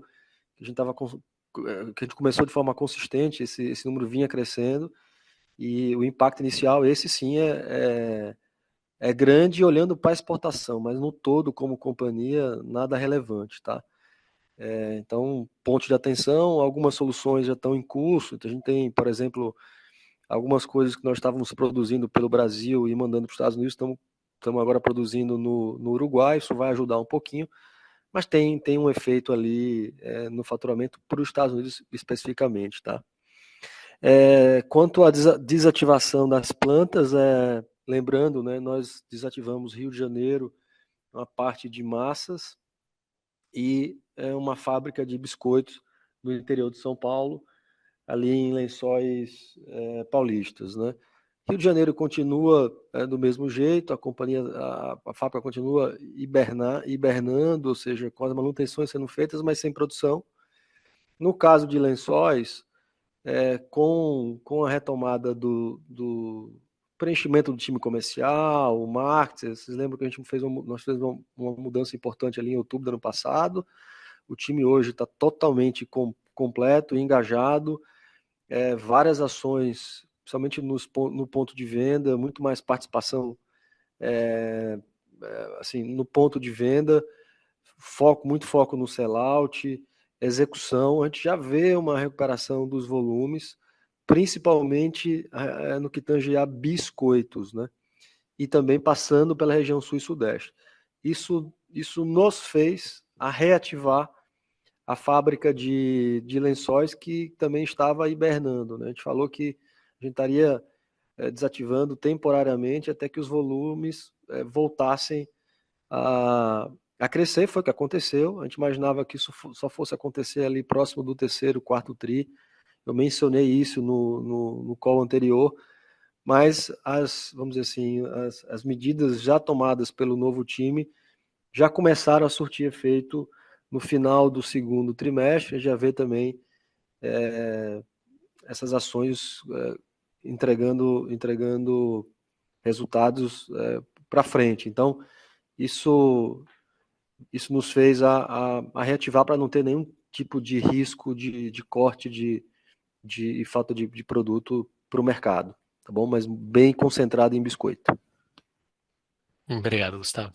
que a gente começou de forma consistente, esse número vinha crescendo, e o impacto inicial, esse sim, é grande olhando para a exportação, mas no todo, como companhia, nada relevante, tá? Então, ponto de atenção, algumas soluções já estão em curso. Então, a gente tem, por exemplo, algumas coisas que nós estávamos produzindo pelo Brasil e mandando para os Estados Unidos, estamos agora produzindo no Uruguai. Isso vai ajudar um pouquinho, mas tem um efeito ali no faturamento para os Estados Unidos especificamente, tá? Quanto à desativação das plantas, lembrando, né, nós desativamos Rio de Janeiro, uma parte de massas e uma fábrica de biscoitos no interior de São Paulo, ali em Lençóis Paulistas, né? Rio de Janeiro continua do mesmo jeito, a fábrica continua hibernando, ou seja, com as manutenções sendo feitas, mas sem produção. No caso de Lençóis, com a retomada do preenchimento do time comercial, o marketing, vocês lembram que nós fizemos uma mudança importante ali em outubro do ano passado. O time hoje está totalmente completo, engajado, várias ações, principalmente no ponto de venda, muito mais participação assim, no ponto de venda, muito foco no sellout, execução. A gente já vê uma recuperação dos volumes, principalmente no que tange a biscoitos, né? E também passando pela região sul e sudeste. Isso nos fez a reativar a fábrica de lençóis que também estava hibernando, né? A gente falou que a gente estaria desativando temporariamente até que os volumes voltassem a crescer. Foi o que aconteceu. A gente imaginava que isso só fosse acontecer ali próximo do terceiro, quarto tri. Eu mencionei isso no call anterior, mas vamos dizer assim, as medidas já tomadas pelo novo time já começaram a surtir efeito no final do segundo trimestre. Já vê também essas ações entregando resultados para frente. Então, isso nos fez a reativar para não ter nenhum tipo de risco de corte e falta de produto para o mercado, tá bom? Mas bem concentrado em biscoito. Obrigado, Gustavo.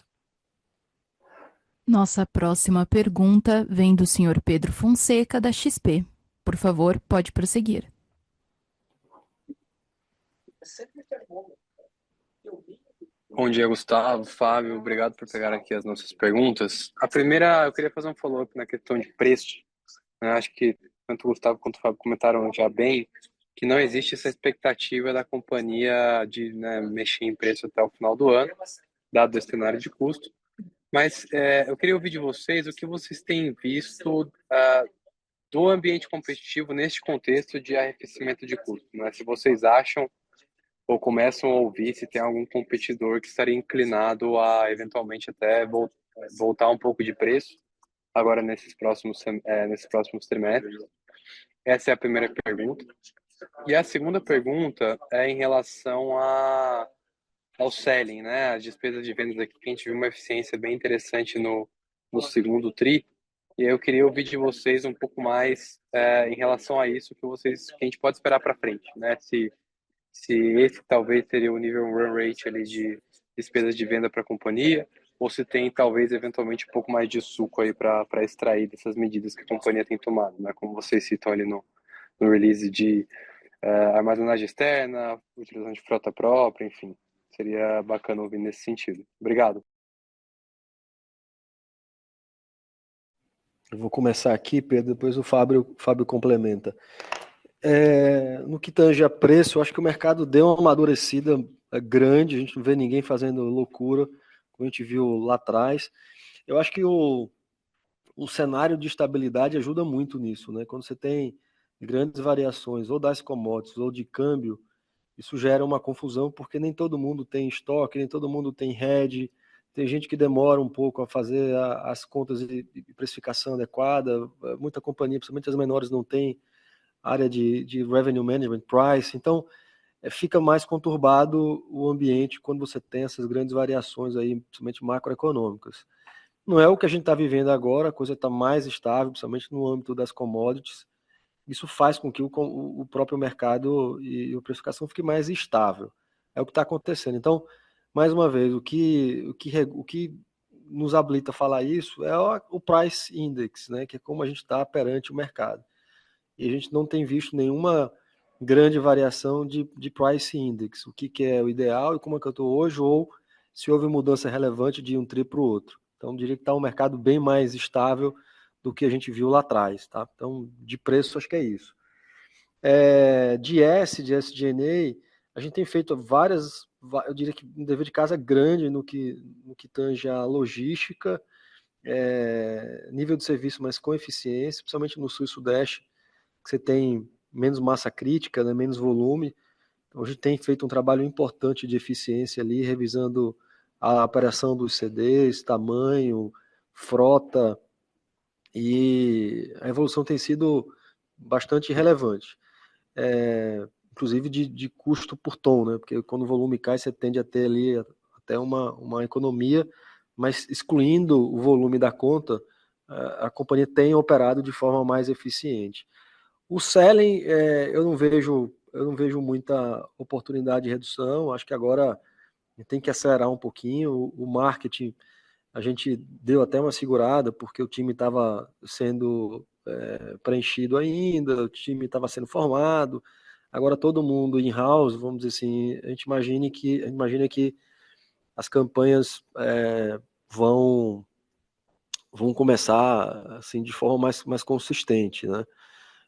Nossa próxima pergunta vem do senhor Pedro Fonseca, da XP. Por favor, pode prosseguir. Bom dia, Gustavo, Fábio, obrigado por pegar aqui as nossas perguntas. A primeira, eu queria fazer um follow-up na questão de preço, né? Acho que tanto o Gustavo quanto o Fábio comentaram já bem que não existe essa expectativa da companhia de, né, mexer em preço até o final do ano, dado o cenário de custo. Mas eu queria ouvir de vocês o que vocês têm visto do ambiente competitivo neste contexto de arrefecimento de custo, né? Se vocês acham ou começam a ouvir se tem algum competidor que estaria inclinado a eventualmente até voltar um pouco de preço agora nesses próximos trimestres. Essa é a primeira pergunta. E a segunda pergunta é em relação ao selling, né? As despesas de vendas aqui, que a gente viu uma eficiência bem interessante no segundo tri. E eu queria ouvir de vocês um pouco mais em relação a isso, que a gente pode esperar para frente, né? Se esse talvez seria o nível run rate ali de despesas de venda para a companhia, ou se tem talvez eventualmente um pouco mais de suco aí para extrair dessas medidas que a companhia tem tomado, né? Como vocês citam ali no release de armazenagem externa, utilização de frota própria, enfim. Seria bacana ouvir nesse sentido. Obrigado. Eu vou começar aqui, Pedro, depois o Fábio complementa. No que tange a preço, eu acho que o mercado deu uma amadurecida grande, a gente não vê ninguém fazendo loucura, como a gente viu lá atrás. Eu acho que o cenário de estabilidade ajuda muito nisso, né? Quando você tem grandes variações, ou das commodities, ou de câmbio, isso gera uma confusão, porque nem todo mundo tem estoque, nem todo mundo tem hedge, tem gente que demora um pouco a fazer as contas de precificação adequada, muita companhia, principalmente as menores, não tem área de revenue management, price, então fica mais conturbado o ambiente quando você tem essas grandes variações aí, principalmente macroeconômicas. Não é o que a gente está vivendo agora, a coisa está mais estável, principalmente no âmbito das commodities. Isso faz com que o próprio mercado e a precificação fique mais estável. É o que está acontecendo. Então, mais uma vez, o que nos habilita a falar isso é o price index, né, que é como a gente está perante o mercado. E a gente não tem visto nenhuma grande variação de price index, o que é o ideal e como é que eu estou hoje, ou se houve mudança relevante de um tri para o outro. Então, eu diria que está um mercado bem mais estável do que a gente viu lá atrás, tá? Então, de preço, acho que é isso. De SG&A, a gente tem feito eu diria que um dever de casa grande no que tange a logística, nível de serviço, mas com eficiência, principalmente no sul e sudeste, que você tem menos massa crítica, né, menos volume. Então, a gente tem feito um trabalho importante de eficiência ali, revisando a operação dos CDs, tamanho, frota, e a evolução tem sido bastante relevante. Inclusive de custo por tom, né? Porque quando o volume cai, você tende a ter ali até uma economia, mas excluindo o volume da conta, a companhia tem operado de forma mais eficiente. O selling, eu não vejo muita oportunidade de redução. Acho que agora tem que acelerar um pouquinho. O marketing, a gente deu até uma segurada, porque o time estava sendo preenchido ainda, o time estava sendo formado. Agora todo mundo in-house, vamos dizer assim, a gente imagina que as campanhas vão começar assim de forma mais consistente, né?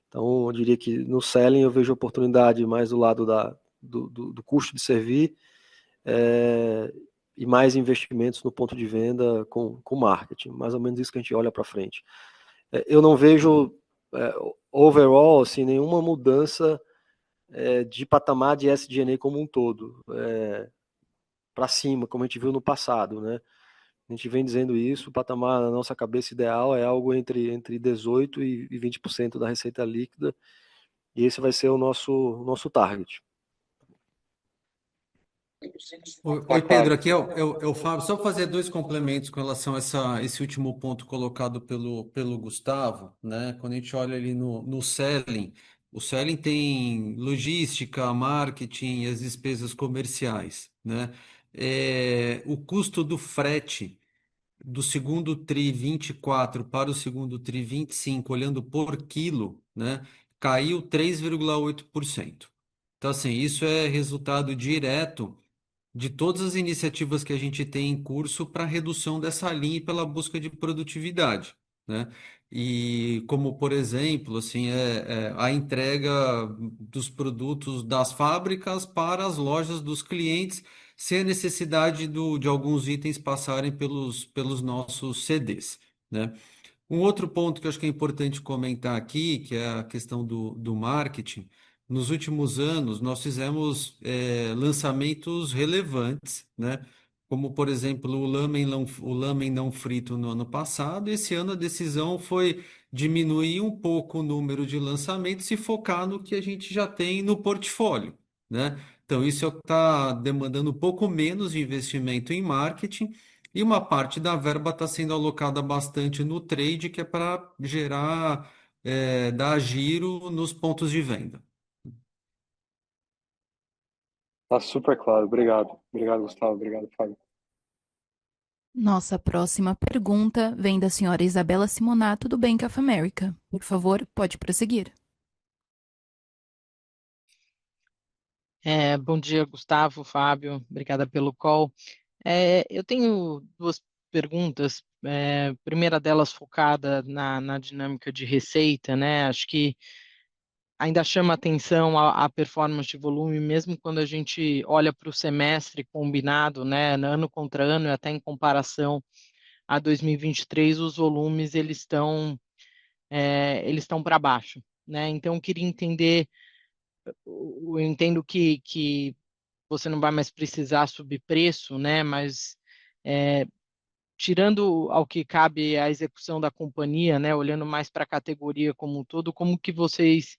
Então, eu diria que no selling eu vejo oportunidade mais do lado do custo de servir, e mais investimentos no ponto de venda com marketing. Mais ou menos isso que a gente olha para frente. Eu não vejo, overall, assim, nenhuma mudança de patamar de SG&A como um todo, para cima, como a gente viu no passado, né? A gente vem dizendo isso, o patamar na nossa cabeça ideal é algo entre 18% e 20% da receita líquida, e esse vai ser o nosso target. Oi, Pedro, aqui é o Fábio. Só fazer dois complementos com relação a esse último ponto colocado pelo Gustavo, né? Quando a gente olha ali no selling, o selling tem logística, marketing e as despesas comerciais, né? O custo do frete do segundo TRI 24 para o segundo TRI 25, olhando por quilo, né? Caiu 3,8%. Então, assim, isso é resultado direto de todas as iniciativas que a gente tem em curso para redução dessa linha e pela busca de produtividade, né? E como, por exemplo, assim, a entrega dos produtos das fábricas para as lojas dos clientes, sem a necessidade de alguns itens passarem pelos nossos CDs, né? Um outro ponto que eu acho que é importante comentar aqui, que é a questão do marketing. Nos últimos anos, nós fizemos lançamentos relevantes, né? Como, por exemplo, o lamen não frito no ano passado. Esse ano a decisão foi diminuir um pouco o número de lançamentos e focar no que a gente já tem no portfólio, né? Então, isso está demandando um pouco menos de investimento em marketing e uma parte da verba está sendo alocada bastante no trade, que é para gerar, dar giro nos pontos de venda. Tá super claro. Obrigado. Obrigado, Gustavo. Obrigado, Fábio. Nossa próxima pergunta vem da senhora Isabela Simonato, do Bank of America. Por favor, pode prosseguir. Bom dia, Gustavo, Fábio, obrigada pelo call. Eu tenho duas perguntas. Primeira delas focada na dinâmica de receita, né? Acho que ainda chama atenção a performance de volume, mesmo quando a gente olha para o semestre combinado, né? Ano contra ano e até em comparação a 2023, os volumes eles estão para baixo, né? Então, eu queria entender. Eu entendo que você não vai mais precisar subir preço, né? Mas tirando ao que cabe a execução da companhia, né? Olhando mais para a categoria como um todo, como que vocês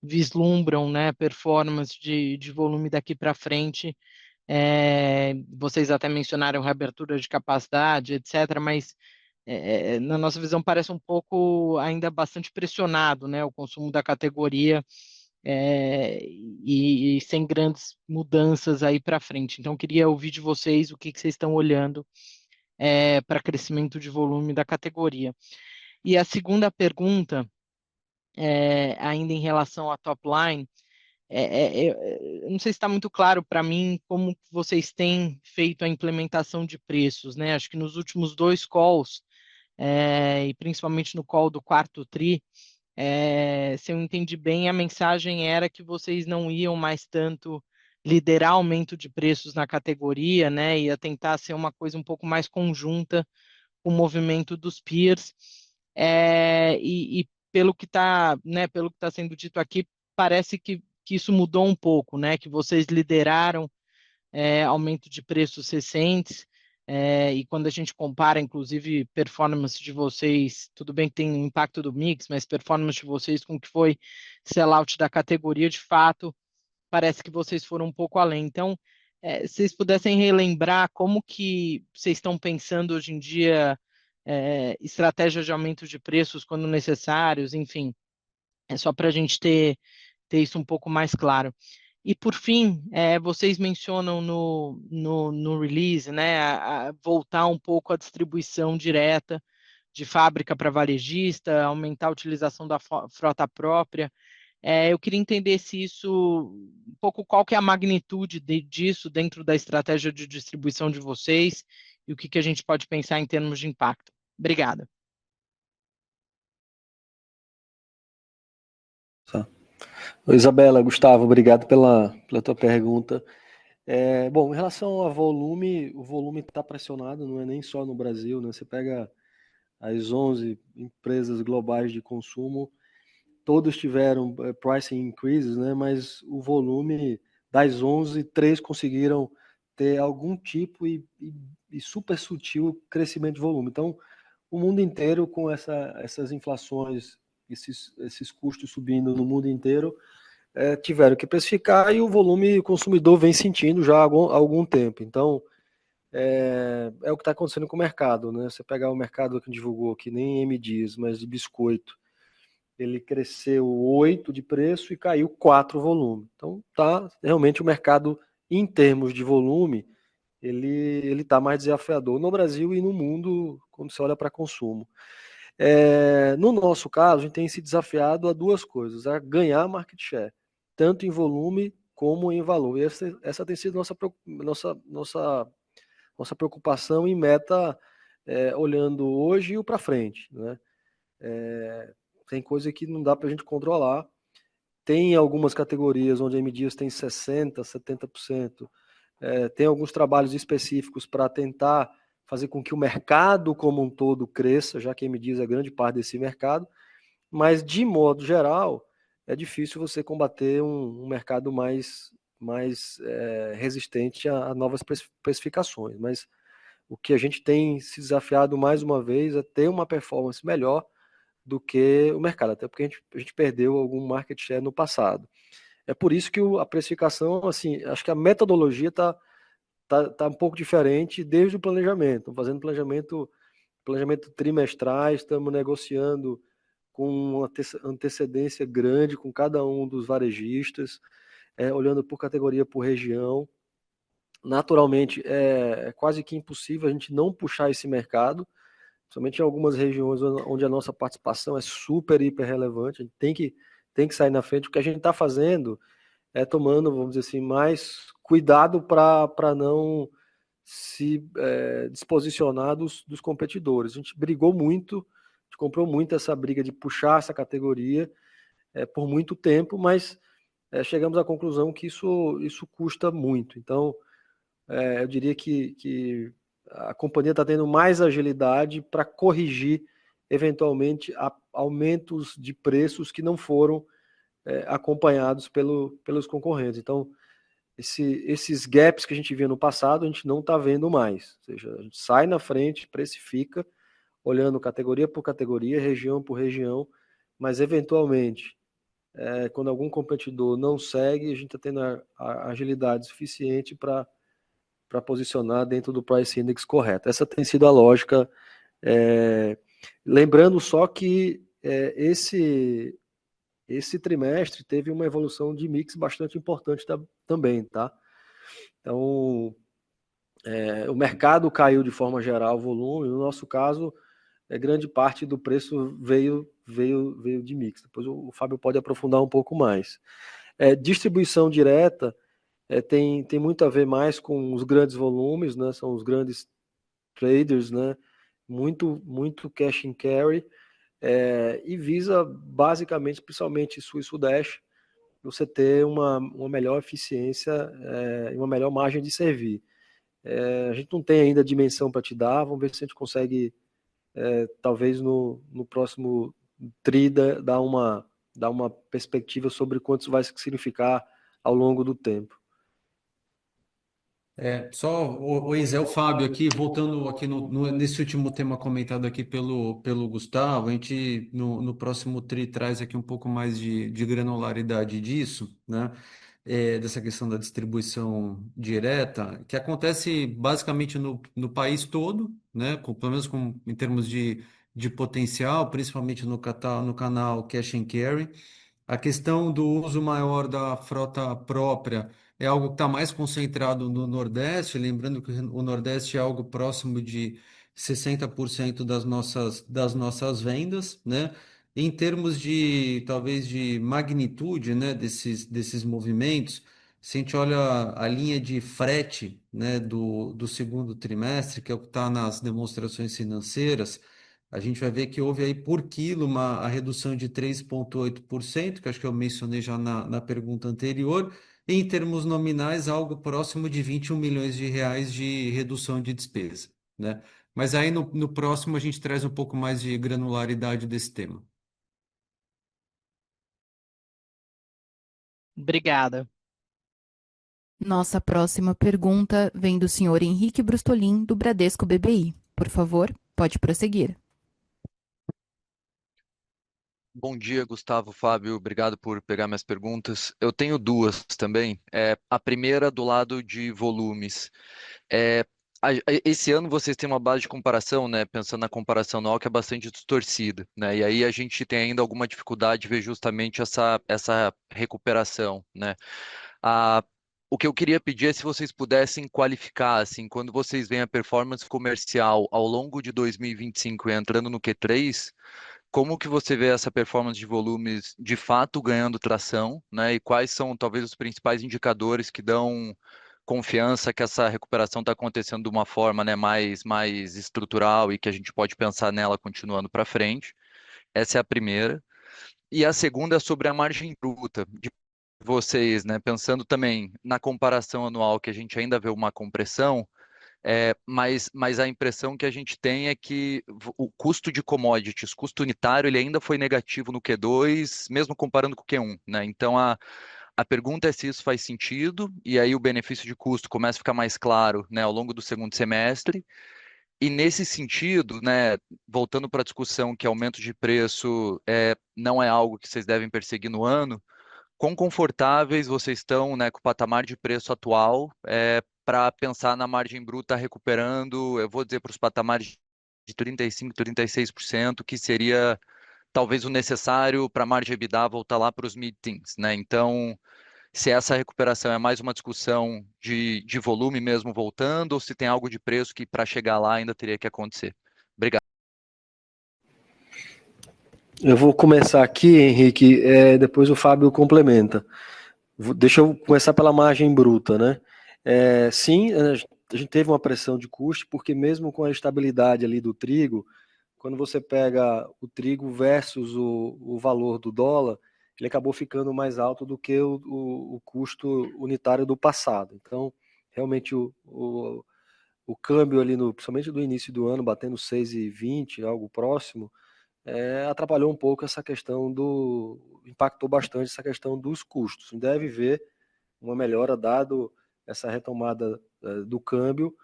vislumbram, né? Performance de volume daqui para frente? Vocês até mencionaram reabertura de capacidade, etc., mas na nossa visão parece um pouco ainda bastante pressionado, né? O consumo da categoria e sem grandes mudanças aí para frente. Então, queria ouvir de vocês o que vocês estão olhando para crescimento de volume da categoria. E a segunda pergunta, ainda em relação à top line, eu não sei se está muito claro para mim como vocês têm feito a implementação de preços, né? Acho que nos últimos dois calls, e principalmente no call do quarto TRI, se eu entendi bem, a mensagem era que vocês não iam mais tanto liderar aumento de preços na categoria, né? Ia tentar ser uma coisa um pouco mais conjunta com o movimento dos peers. E pelo que está, né, pelo que está sendo dito aqui, parece que isso mudou um pouco, né? Que vocês lideraram aumento de preços recentes. E quando a gente compara, inclusive, performance de vocês, tudo bem que tem um impacto do mix, mas performance de vocês com o que foi sellout da categoria, de fato, parece que vocês foram um pouco além. Então, se vocês pudessem relembrar como que vocês estão pensando hoje em dia estratégia de aumento de preços quando necessários, enfim, é só para a gente ter isso um pouco mais claro. E por fim, vocês mencionam no release, né, a voltar um pouco à distribuição direta de fábrica para varejista, aumentar a utilização da frota própria. Eu queria entender se isso, um pouco qual que é a magnitude disso dentro da estratégia de distribuição de vocês e o que que a gente pode pensar em termos de impacto. Obrigada. Tá. Isabela, Gustavo, obrigado pela tua pergunta. Bom, em relação ao volume, o volume está pressionado, não é nem só no Brasil, né? Você pega as 11 empresas globais de consumo, todos tiveram pricing increases, né? Mas o volume das 11, 3 conseguiram ter algum tipo e super sutil crescimento de volume. Então, o mundo inteiro com essas inflações, esses custos subindo no mundo inteiro, tiveram que precificar e o volume o consumidor vem sentindo já há algum tempo. Então, é o que está acontecendo com o mercado, né? Você pegar o mercado que divulgou, que nem M Dias, mas de biscoito, ele cresceu 8 de preço e caiu 4 volume. Então, tá realmente o mercado, em termos de volume, ele está mais desafiador no Brasil e no mundo quando você olha para consumo. No nosso caso, a gente tem se desafiado a duas coisas: a ganhar market share, tanto em volume como em valor. E essa tem sido nossa preocupação e meta, olhando hoje e para frente, né? Tem coisa que não dá para a gente controlar. Tem algumas categorias onde a M Dias tem 60%, 70%. Tem alguns trabalhos específicos para tentar fazer com que o mercado como um todo cresça, já que a M Dias é grande parte desse mercado, mas de modo geral é difícil você combater um mercado mais resistente a novas precificações. Mas o que a gente tem se desafiado mais uma vez é ter uma performance melhor do que o mercado, até porque a gente perdeu algum market share no passado. É por isso que a precificação, assim, acho que a metodologia está um pouco diferente desde o planejamento. Estamos fazendo planejamento trimestrais, estamos negociando com uma antecedência grande com cada um dos varejistas, olhando por categoria, por região. Naturalmente, é quase que impossível a gente não puxar esse mercado, somente em algumas regiões onde a nossa participação é super, hiper relevante. A gente tem que sair na frente. O que a gente está fazendo é tomando, vamos dizer assim, mais cuidado para não se desposicionar dos competidores. A gente brigou muito, a gente comprou muito essa briga de puxar essa categoria por muito tempo, mas chegamos à conclusão que isso custa muito. Então, eu diria que a companhia está tendo mais agilidade para corrigir, eventualmente, aumentos de preços que não foram acompanhados pelos concorrentes. Então, esses gaps que a gente via no passado, a gente não está vendo mais. Ou seja, a gente sai na frente, precifica, olhando categoria por categoria, região por região, mas eventualmente, quando algum competidor não segue, a gente está tendo a agilidade suficiente para posicionar dentro do price index correto. Essa tem sido a lógica. Lembrando só que esse trimestre teve uma evolução de mix bastante importante também, tá? Então, o mercado caiu de forma geral, o volume. No nosso caso, grande parte do preço veio de mix. Depois o Fábio pode aprofundar um pouco mais. Distribuição direta tem muito a ver mais com os grandes volumes, né? São os grandes traders, né? Muito cash and carry, e visa basicamente, principalmente Sul e Sudeste, você ter uma melhor eficiência e uma melhor margem de servir. A gente não tem ainda dimensão para te dar, vamos ver se a gente consegue, talvez no próximo TRI, dar uma perspectiva sobre quanto isso vai significar ao longo do tempo. Só o Isa, é o Fábio aqui, voltando aqui nesse último tema comentado aqui pelo Gustavo, a gente no próximo TRI traz aqui um pouco mais de granularidade disso, né? dessa questão da distribuição direta, que acontece basicamente no país todo, né? Pelo menos em termos de potencial, principalmente no canal Cash and Carry. A questão do uso maior da frota própria é algo que está mais concentrado no Nordeste, lembrando que o Nordeste é algo próximo de 60% das nossas vendas, né? Em termos de, talvez, de magnitude, né, desses movimentos, se a gente olha a linha de frete, né, do segundo trimestre, que é o que está nas demonstrações financeiras, a gente vai ver que houve aí por quilo a redução de 3,8%, que acho que eu mencionei já na pergunta anterior, e em termos nominais, algo próximo de 21 milhões de reais de redução de despesa, né? Mas aí no próximo a gente traz um pouco mais de granularidade desse tema. Obrigada. Nossa próxima pergunta vem do senhor Henrique Brustolin, do Bradesco BBI. Por favor, pode prosseguir. Bom dia, Gustavo, Fábio, obrigado por pegar minhas perguntas. Eu tenho duas também. A primeira do lado de volumes. É, Esse ano vocês têm uma base de comparação, né? Pensando na comparação anual, que é bastante distorcida, né? E aí a gente tem ainda alguma dificuldade de ver justamente essa recuperação, né? Ah, o que eu queria pedir é se vocês pudessem qualificar, assim, quando vocês veem a performance comercial ao longo de 2025 e entrando no Q3, como que você vê essa performance de volumes de fato ganhando tração, né? E quais são talvez os principais indicadores que dão confiança que essa recuperação está acontecendo de uma forma, né, mais estrutural e que a gente pode pensar nela continuando para frente? Essa é a primeira. E a segunda é sobre a margem bruta de vocês, né? Pensando também na comparação anual, que a gente ainda vê uma compressão, mas a impressão que a gente tem é que o custo de commodities, custo unitário, ele ainda foi negativo no Q2, mesmo comparando com o Q1, né? Então a pergunta é se isso faz sentido, e aí o benefício de custo começa a ficar mais claro, né, ao longo do segundo semestre. E nesse sentido, né, voltando para a discussão que aumento de preço não é algo que vocês devem perseguir no ano, quão confortáveis vocês estão, né, com o patamar de preço atual para pensar na margem bruta recuperando, eu vou dizer para os patamares de 35%, 36%, que seria talvez o necessário para a margem EBITDA voltar lá para os mid-teens, né? Então, se essa recuperação é mais uma discussão de volume mesmo voltando, ou se tem algo de preço que para chegar lá ainda teria que acontecer. Obrigado. Eu vou começar aqui, Henrique, depois o Fábio complementa. Deixa eu começar pela margem bruta, né? Sim, a gente teve uma pressão de custo, porque mesmo com a estabilidade ali do trigo, quando você pega o trigo versus o valor do dólar, ele acabou ficando mais alto do que o custo unitário do passado. Então, realmente o câmbio ali, principalmente do início do ano, batendo 6,20, algo próximo, atrapalhou um pouco essa questão impactou bastante essa questão dos custos. Deve ver uma melhora, dado essa retomada do câmbio,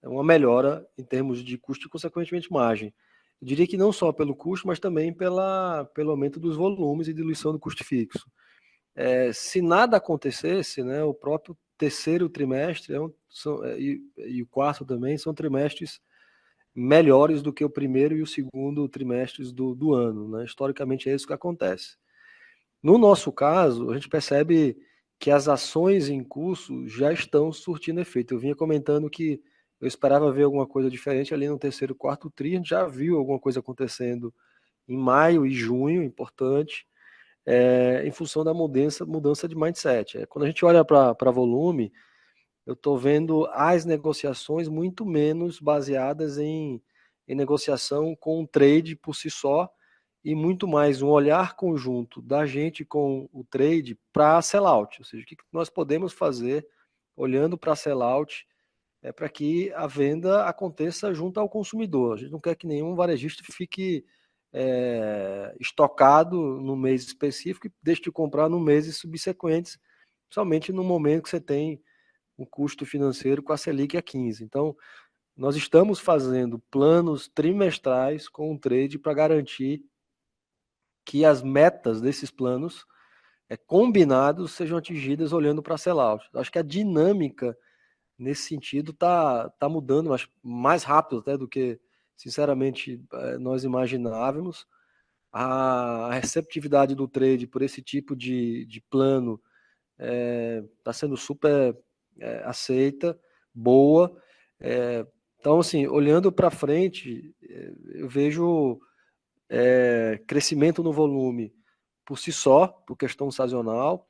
uma melhora em termos de custo e, consequentemente, margem. Eu diria que não só pelo custo, mas também pelo aumento dos volumes e diluição do custo fixo. Se nada acontecesse, né, o próprio terceiro trimestre e o quarto também são trimestres melhores do que o primeiro e o segundo trimestres do ano, né? Historicamente é isso que acontece. No nosso caso, a gente percebe que as ações em curso já estão surtindo efeito. Eu vinha comentando que eu esperava ver alguma coisa diferente ali no terceiro, quarto tri, a gente já viu alguma coisa acontecendo em maio e junho, importante, em função da mudança de mindset. Quando a gente olha para volume, eu estou vendo as negociações muito menos baseadas em negociação com o trade por si só, e muito mais um olhar conjunto da gente com o trade para sellout, ou seja, o que nós podemos fazer olhando para sellout para que a venda aconteça junto ao consumidor. A gente não quer que nenhum varejista fique estocado no mês específico e deixe de comprar no meses subsequentes, principalmente no momento que você tem um custo financeiro com a Selic a 15. Então, nós estamos fazendo planos trimestrais com o trade para garantir que as metas desses planos combinados sejam atingidas olhando para sell-out. Acho que a dinâmica nesse sentido tá mudando, acho, mais rápido até do que, sinceramente, nós imaginávamos. A receptividade do trade por esse tipo de plano está sendo super aceita, boa. Então, assim, olhando para frente, eu vejo crescimento no volume por si só, por questão sazonal,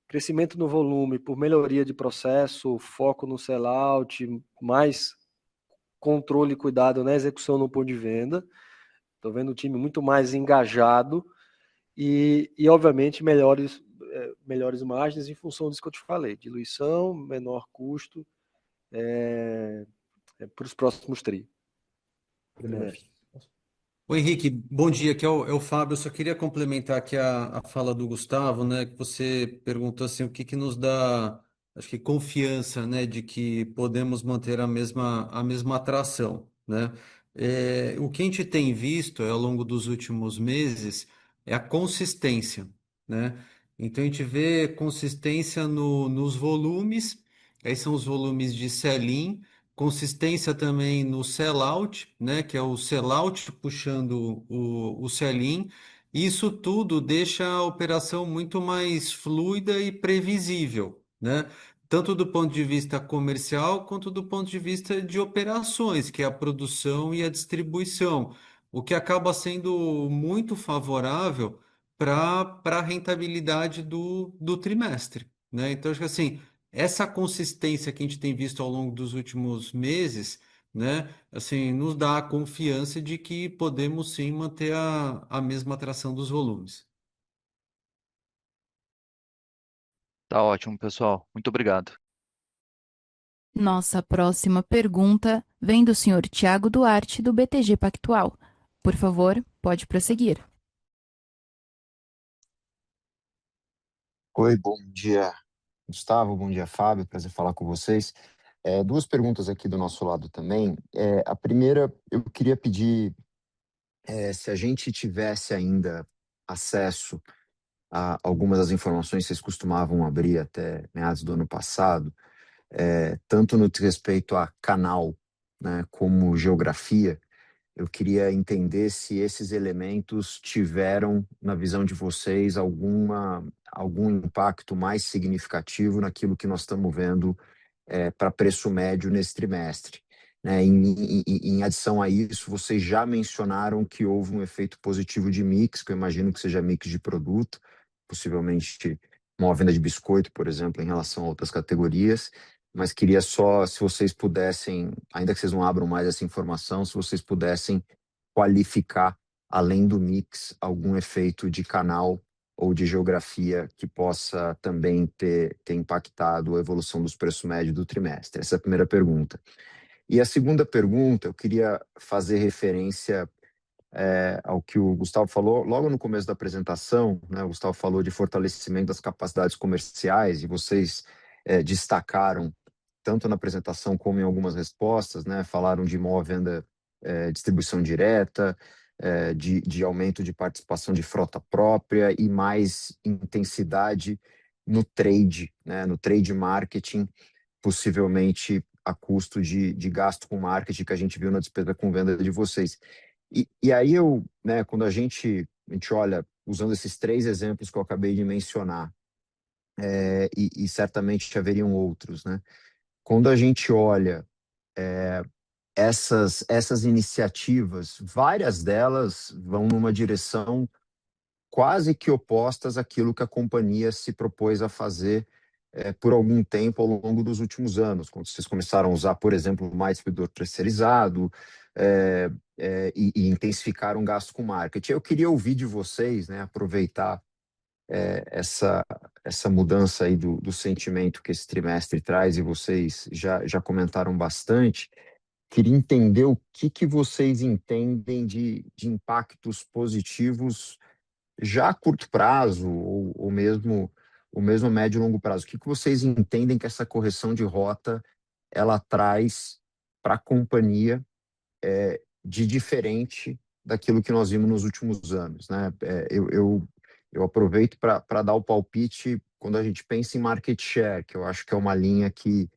crescimento no volume por melhoria de processo, foco no sellout, mais controle e cuidado na execução no ponto de venda. Estou vendo o time muito mais engajado e obviamente, melhores margens em função disso que eu te falei, diluição, menor custo para os próximos trimestres. Oi, Henrique, bom dia, aqui é o Fábio. Eu só queria complementar aqui a fala do Gustavo, né, que você perguntou assim, o que que nos dá, acho que confiança, né, de que podemos manter a mesma atração, né? O que a gente tem visto ao longo dos últimos meses é a consistência, né? Então a gente vê consistência nos volumes, aí são os volumes de sell-in, consistência também no sell-out, né, que é o sell-out puxando o sell-in. Isso tudo deixa a operação muito mais fluida e previsível, né? Tanto do ponto de vista comercial quanto do ponto de vista de operações, que é a produção e a distribuição, o que acaba sendo muito favorável para a rentabilidade do trimestre, né? Então, acho que assim, essa consistência que a gente tem visto ao longo dos últimos meses, né, assim, nos dá a confiança de que podemos sim manter a mesma atração dos volumes. Tá ótimo, pessoal. Muito obrigado. Nossa próxima pergunta vem do senhor Tiago Duarte, do BTG Pactual. Por favor, pode prosseguir. Oi, bom dia, Gustavo, bom dia, Fábio, prazer falar com vocês. Duas perguntas aqui do nosso lado também. A primeira, eu queria pedir se a gente tivesse ainda acesso a algumas das informações que vocês costumavam abrir até meados do ano passado, tanto no que respeito a canal, né, como geografia. Eu queria entender se esses elementos tiveram, na visão de vocês, algum impacto mais significativo naquilo que nós estamos vendo para preço médio nesse trimestre. Né? Em adição a isso, vocês já mencionaram que houve um efeito positivo de mix, que eu imagino que seja mix de produto, possivelmente uma venda de biscoito, por exemplo, em relação a outras categorias, mas queria só, se vocês pudessem, ainda que vocês não abram mais essa informação, se vocês pudessem qualificar, além do mix, algum efeito de canal ou de geografia que possa também ter impactado a evolução dos preços médios do trimestre? Essa é a primeira pergunta. E a segunda pergunta, eu queria fazer referência ao que o Gustavo falou logo no começo da apresentação, né? O Gustavo falou de fortalecimento das capacidades comerciais e vocês destacaram, tanto na apresentação como em algumas respostas, né? Falaram de maior venda, distribuição direta, de aumento de participação de frota própria e mais intensidade no trade, né? No trade marketing, possivelmente a custo de gasto com marketing que a gente viu na despesa com venda de vocês. E aí né, quando a gente olha, usando esses três exemplos que eu acabei de mencionar, e certamente haveriam outros, né? Quando a gente olha essas iniciativas, várias delas vão numa direção quase que opostas àquilo que a companhia se propôs a fazer por algum tempo ao longo dos últimos anos, quando vocês começaram a usar, por exemplo, mais distribuidor terceirizado e intensificaram o gasto com marketing. Eu queria ouvir de vocês, né, aproveitar essa mudança aí do sentimento que esse trimestre traz, e vocês já comentaram bastante. Queria entender o que vocês entendem de impactos positivos já a curto prazo, ou mesmo médio e longo prazo. O que vocês entendem que essa correção de rota ela traz para a companhia de diferente daquilo que nós vimos nos últimos anos, né? Eu Eu aproveito para dar o palpite quando a gente pensa em market share, que eu acho que é uma linha que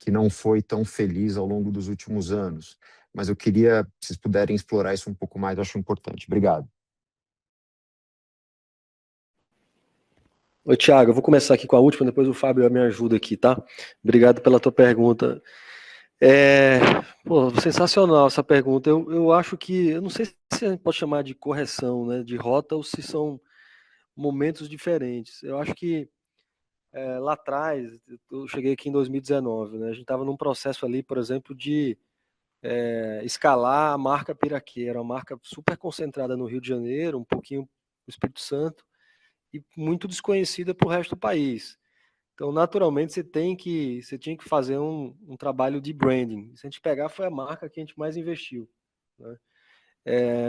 não foi tão feliz ao longo dos últimos anos. Mas eu queria, se vocês puderem explorar isso um pouco mais, eu acho importante. Obrigado. Oi, Thiago, eu vou começar aqui com a última, depois o Fábio me ajuda aqui, tá? Obrigado pela tua pergunta. Pô, sensacional essa pergunta. Eu acho que, eu não sei se a gente pode chamar de correção, né, de rota, ou se são momentos diferentes. Eu acho que lá atrás, eu cheguei aqui em 2019, né, a gente estava num processo ali, por exemplo, de escalar a marca Piraquê, era uma marca super concentrada no Rio de Janeiro, um pouquinho no Espírito Santo, e muito desconhecida para o resto do país. Então, naturalmente, você tinha que fazer um trabalho de branding. Se a gente pegar, foi a marca que a gente mais investiu, né,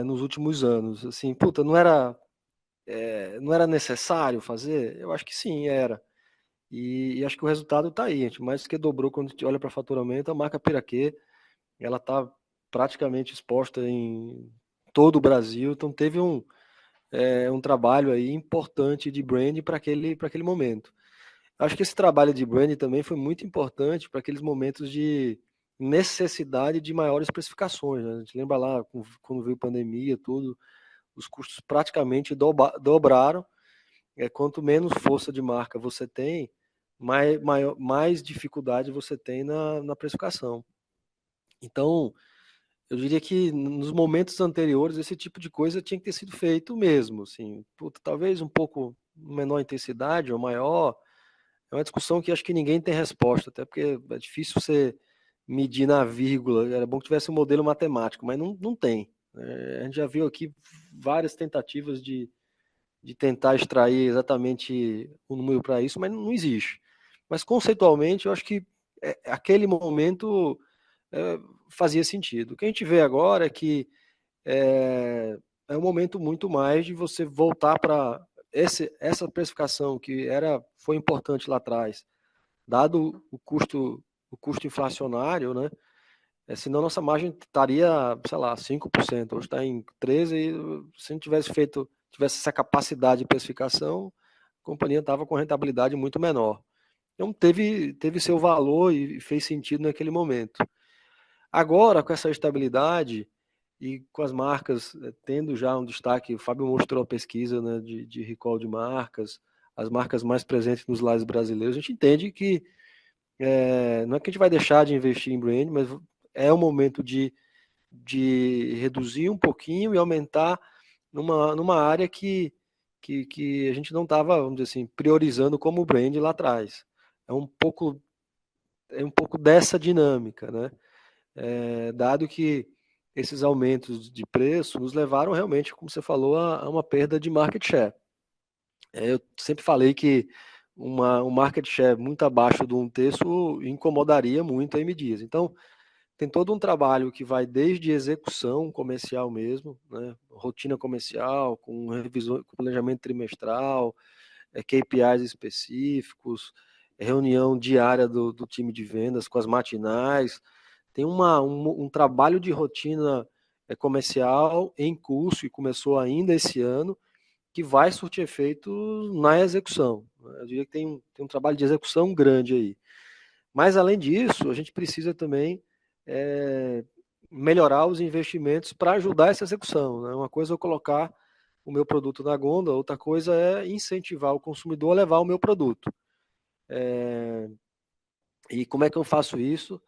nos últimos anos. Assim, puta, não era necessário fazer? Eu acho que sim, era. E acho que o resultado está aí. A gente mais que dobrou quando a gente olha para faturamento. A marca Piraquê, ela está praticamente exposta em todo o Brasil. Então, teve um trabalho aí importante de branding para aquele momento. Acho que esse trabalho de branding também foi muito importante para aqueles momentos de necessidade de maiores precificações, né? A gente lembra lá, quando veio pandemia, tudo, os custos praticamente dobraram. Quanto menos força de marca você tem, mais dificuldade você tem na precificação. Então, eu diria que nos momentos anteriores, esse tipo de coisa tinha que ter sido feito mesmo. Assim, puta, talvez um pouco menor intensidade ou maior. É uma discussão que acho que ninguém tem resposta, até porque é difícil você medir na vírgula. Era bom que tivesse um modelo matemático, mas não tem. A gente já viu aqui várias tentativas de tentar extrair exatamente o número para isso, mas não existe. Mas conceitualmente, eu acho que aquele momento fazia sentido. O que a gente vê agora é que é um momento muito mais de você voltar para essa precificação que foi importante lá atrás, dado o custo inflacionário, né? Senão nossa margem estaria, sei lá, 5%. Hoje está em 13%. Se a gente tivesse essa capacidade de precificação, a companhia estava com rentabilidade muito menor. Então teve seu valor e fez sentido naquele momento. Agora, com essa estabilidade e com as marcas tendo já um destaque, o Fábio mostrou a pesquisa, né, de recall de marcas, as marcas mais presentes nos lares brasileiros, a gente entende que não é que a gente vai deixar de investir em brand, mas é o momento de reduzir um pouquinho e aumentar numa área que a gente não estava, vamos dizer assim, priorizando como brand lá atrás. É um pouco dessa dinâmica, né? Dado que esses aumentos de preço nos levaram realmente, como você falou, a uma perda de market share. Eu sempre falei que um market share muito abaixo de um terço incomodaria muito a M Dias. Então, tem todo um trabalho que vai desde execução comercial mesmo, né? Rotina comercial, com revisão, com planejamento trimestral, KPIs específicos, reunião diária do time de vendas com as matinais. Tem um trabalho de rotina comercial em curso, e começou ainda esse ano, que vai surtir efeito na execução. Eu diria que tem um trabalho de execução grande aí. Mas, além disso, a gente precisa também melhorar os investimentos para ajudar essa execução, né? Uma coisa é eu colocar o meu produto na gôndola, outra coisa é incentivar o consumidor a levar o meu produto. E como é que eu faço isso?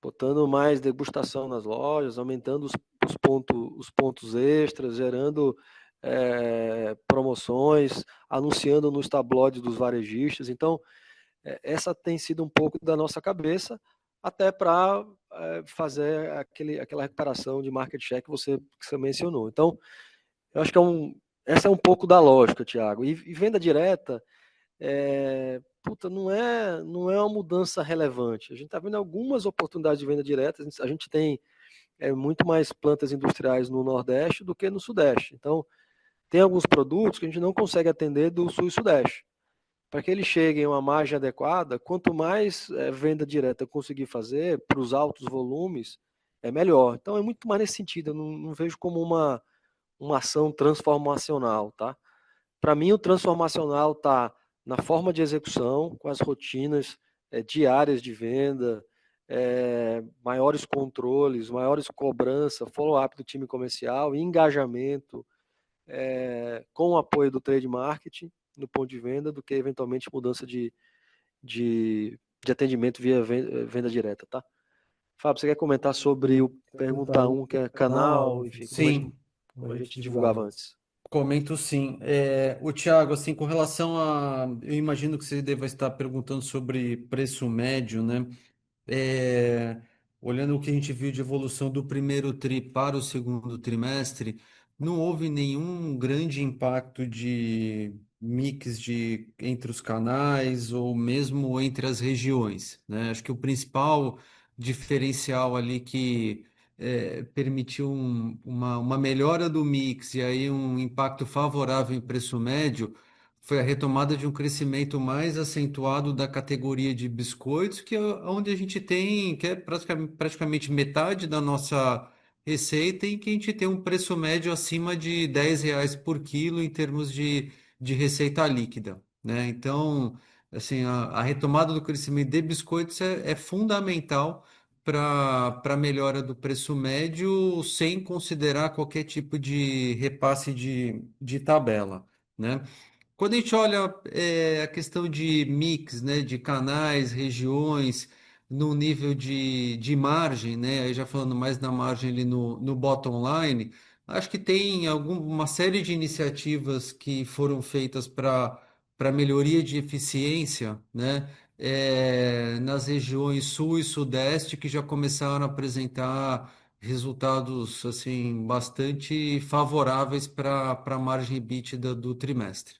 Botando mais degustação nas lojas, aumentando os pontos extras, gerando promoções, anunciando nos tabloides dos varejistas. Então, essa tem sido um pouco da nossa cabeça, até para fazer aquela recuperação de market share que você mencionou. Então, eu acho que essa é um pouco da lógica, Thiago. E venda direta, não é uma mudança relevante. A gente está vendo algumas oportunidades de venda direta. A gente tem muito mais plantas industriais no Nordeste do que no Sudeste. Então, tem alguns produtos que a gente não consegue atender do Sul e Sudeste. Para que eles cheguem a uma margem adequada, quanto mais venda direta eu conseguir fazer para os altos volumes, é melhor. Então, é muito mais nesse sentido. Eu não vejo como uma ação transformacional, tá? Para mim, o transformacional está na forma de execução, com as rotinas diárias de venda, maiores controles, maiores cobranças, follow-up do time comercial, engajamento, com o apoio do trade marketing no ponto de venda, do que eventualmente mudança de atendimento via venda direta, tá? Fábio, você quer comentar sobre o Pergunta 1, que é canal, enfim, Sim, como a gente divulgava antes? comento sim. O Thiago, assim, com relação a. Eu imagino que você deva estar perguntando sobre preço médio, né? É, olhando o que a gente viu de evolução do primeiro tri para o segundo trimestre, não houve nenhum grande impacto de mix entre os canais ou mesmo entre as regiões, né? Acho que o principal diferencial ali que permitiu uma melhora do mix e aí um impacto favorável em preço médio foi a retomada de um crescimento mais acentuado da categoria de biscoitos, que é onde a gente tem, que é praticamente metade da nossa receita, e que a gente tem um preço médio acima de R$ 10 por quilo em termos de receita líquida, né? Então, assim, a retomada do crescimento de biscoitos é fundamental para a melhora do preço médio, sem considerar qualquer tipo de repasse de tabela, né? Quando a gente olha a questão de mix, né, de canais, regiões, no nível de margem, né, aí já falando mais da margem ali no bottom line, acho que tem uma série de iniciativas que foram feitas para melhoria de eficiência, né, nas regiões sul e sudeste, que já começaram a apresentar resultados assim bastante favoráveis para a margem EBITDA do trimestre.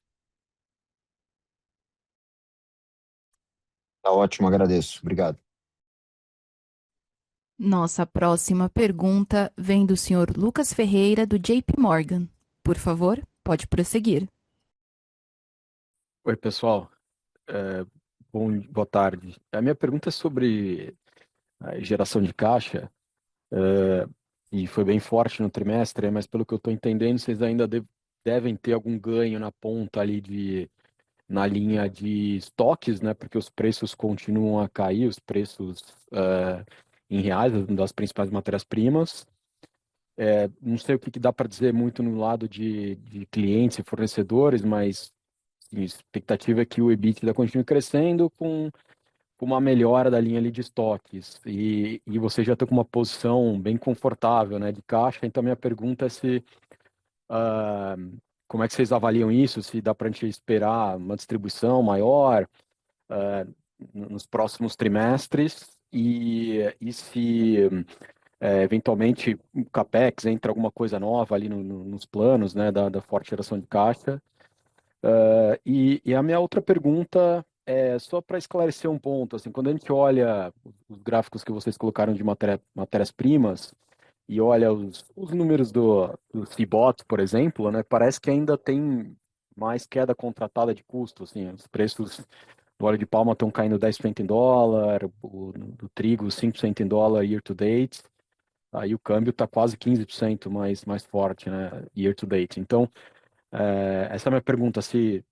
Tá ótimo, agradeço. Obrigado. Nossa próxima pergunta vem do senhor Lucas Ferreira, do JP Morgan. Por favor, pode prosseguir. Oi, pessoal. É, boa tarde. A minha pergunta é sobre a geração de caixa, e foi bem forte no trimestre, mas pelo que eu estou entendendo, vocês ainda devem ter algum ganho na ponta ali na linha de estoques, né? Porque os preços continuam a cair, os preços em reais das principais matérias-primas. Não sei o que dá para dizer muito no lado de clientes e fornecedores, mas assim, a expectativa é que o EBITDA continue crescendo com uma melhora da linha ali de estoques. E você já está com uma posição bem confortável, né, de caixa. Então, minha pergunta é ah, como é que vocês avaliam isso? Se dá para a gente esperar uma distribuição maior, ah, nos próximos trimestres e se eventualmente o CAPEX entra alguma coisa nova ali nos planos, né, da forte geração de caixa. E a minha outra pergunta é só para esclarecer um ponto, assim, quando a gente olha os gráficos que vocês colocaram de matérias-primas e olha os números do CBOT, por exemplo, né, parece que ainda tem mais queda contratada de custo, assim, os preços do óleo de palma estão caindo 10% em dólar, do trigo 5% em dólar year to date, aí o câmbio está quase 15% mais forte, né, year to date. Então, essa é a minha pergunta, se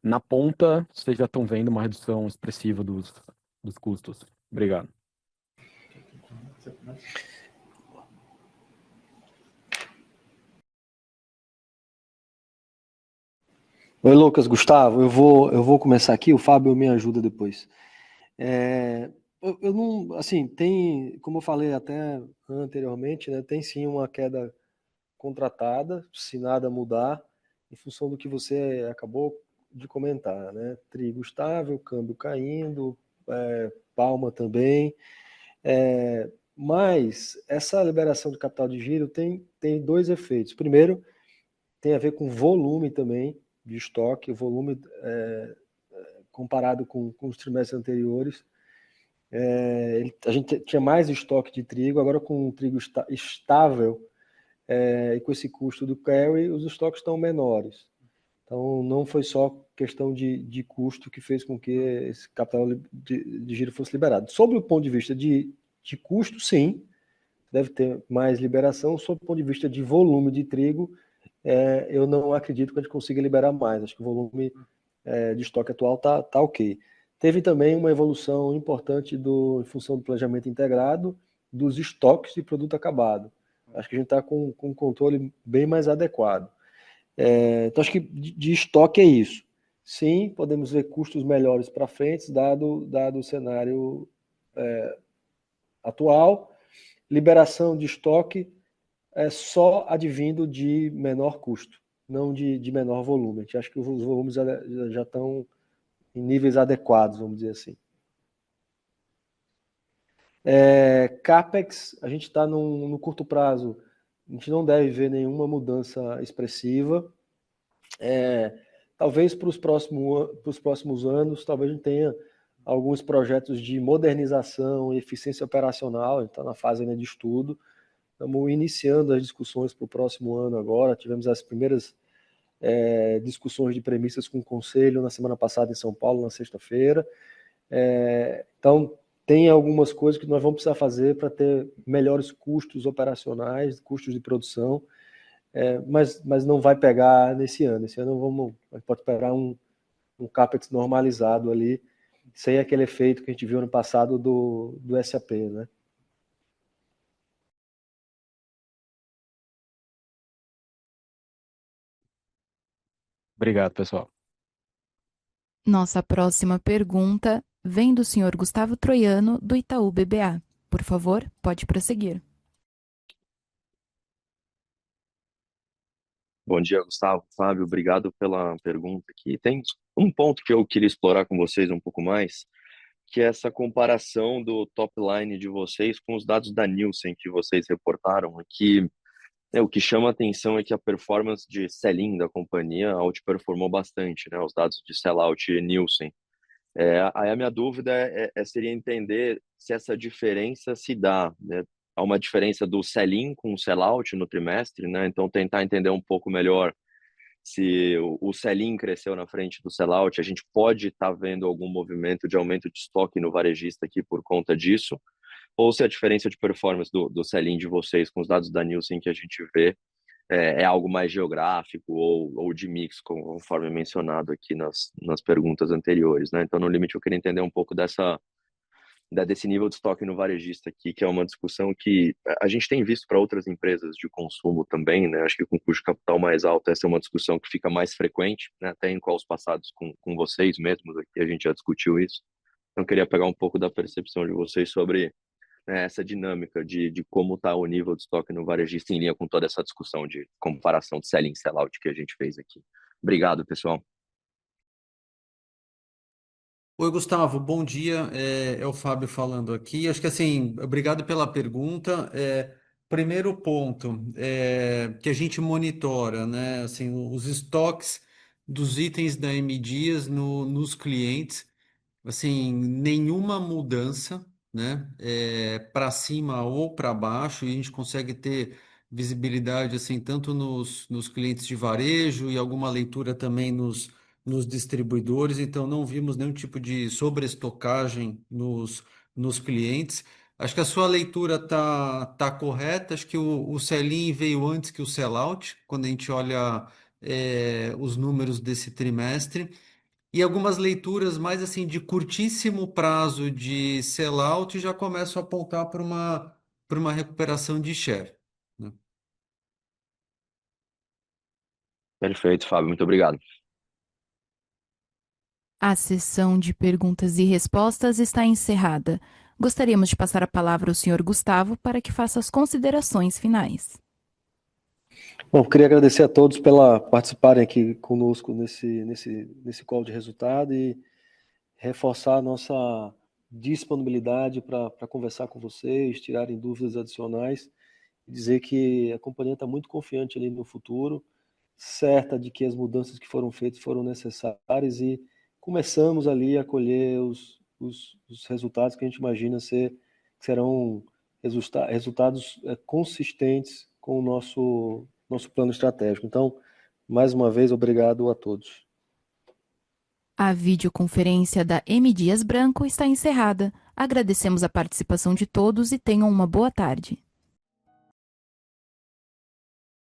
na ponta vocês já estão vendo uma redução expressiva dos custos. Obrigado. Oi, Lucas, Gustavo, eu vou começar aqui, o Fábio me ajuda depois. Eu não, assim, tem, como eu falei até anteriormente, né, tem sim uma queda contratada, se nada mudar, em função do que você acabou de comentar, né? Trigo estável, câmbio caindo, palma também. Mas essa liberação de capital de giro tem dois efeitos. Primeiro, tem a ver com volume também de estoque, volume comparado com os trimestres anteriores. A gente tinha mais estoque de trigo, agora com o trigo estável, e com esse custo do carry, os estoques estão menores. Então, não foi só questão de custo que fez com que esse capital de giro fosse liberado. Sob o ponto de vista de custo, sim, deve ter mais liberação. Sob o ponto de vista de volume de trigo, eu não acredito que a gente consiga liberar mais. Acho que o volume de estoque atual tá ok. Teve também uma evolução importante em função do planejamento integrado dos estoques de produto acabado. Acho que a gente está com um controle bem mais adequado. Então, acho que de estoque é isso. Sim, podemos ver custos melhores para frente, dado o cenário atual. Liberação de estoque só advindo de menor custo, não de menor volume. A gente acha que os volumes já estão em níveis adequados, vamos dizer assim. CAPEX, a gente está no curto prazo, a gente não deve ver nenhuma mudança expressiva. Talvez para os próximos anos, talvez a gente tenha alguns projetos de modernização e eficiência operacional, a gente está na fase ainda de estudo. Estamos iniciando as discussões para o próximo ano agora, tivemos as primeiras discussões de premissas com o Conselho na semana passada em São Paulo, na sexta-feira. Então, tem algumas coisas que nós vamos precisar fazer para ter melhores custos operacionais, custos de produção, mas não vai pegar nesse ano. Esse ano a gente pode pegar um CAPEX normalizado ali, sem aquele efeito que a gente viu no passado do SAP, né? Obrigado, pessoal. Nossa próxima pergunta vem do senhor Gustavo Troiano, do Itaú BBA. Por favor, pode prosseguir. Bom dia, Gustavo, Fábio, obrigado pela pergunta aqui. Tem um ponto que eu queria explorar com vocês um pouco mais, que é essa comparação do top line de vocês com os dados da Nielsen que vocês reportaram aqui. O que chama a atenção é que a performance de sell-in da companhia outperformou bastante, né? Os dados de sell-out e Nielsen. Aí a minha dúvida seria entender se essa diferença se dá, né? Há uma diferença do sell-in com o sell-out no trimestre, né? Então tentar entender um pouco melhor se o sell-in cresceu na frente do sell-out, a gente pode estar vendo algum movimento de aumento de estoque no varejista aqui por conta disso, ou se a diferença de performance do sell-in de vocês com os dados da Nielsen que a gente vê é algo mais geográfico ou de mix, conforme mencionado aqui nas perguntas anteriores, né? Então, no limite, eu queria entender um pouco desse nível de estoque no varejista aqui, que é uma discussão que a gente tem visto para outras empresas de consumo também, né? Acho que com custo de capital mais alto, essa é uma discussão que fica mais frequente, né? Até em calls passados com vocês mesmos aqui, a gente já discutiu isso. Então, eu queria pegar um pouco da percepção de vocês sobre essa dinâmica de como está o nível de estoque no varejista em linha com toda essa discussão de comparação de sell-in e sell-out que a gente fez aqui. Obrigado, pessoal. Oi, Gustavo, bom dia. É o Fábio falando aqui. Acho que assim, obrigado pela pergunta. Primeiro ponto que a gente monitora, né? Assim, os estoques dos itens da M Dias nos clientes, assim, nenhuma mudança, né? Para cima ou para baixo, e a gente consegue ter visibilidade assim tanto nos clientes de varejo e alguma leitura também nos distribuidores, então não vimos nenhum tipo de sobreestocagem nos clientes. Acho que a sua leitura tá correta, acho que o sell-in veio antes que o sell-out, quando a gente olha os números desse trimestre. E algumas leituras mais assim de curtíssimo prazo de sell-out já começam a apontar para uma recuperação de share, né? Perfeito, Fábio, muito obrigado. A sessão de perguntas e respostas está encerrada. Gostaríamos de passar a palavra ao senhor Gustavo para que faça as considerações finais. Bom, queria agradecer a todos pela participarem aqui conosco nesse call de resultado e reforçar a nossa disponibilidade para conversar com vocês, tirarem dúvidas adicionais e dizer que a companhia está muito confiante ali no futuro, certa de que as mudanças que foram feitas foram necessárias e começamos ali a colher os resultados que a gente imagina que serão resultados consistentes com o nosso plano estratégico. Então, mais uma vez, obrigado a todos. A videoconferência da M. Dias Branco está encerrada. Agradecemos a participação de todos e tenham uma boa tarde.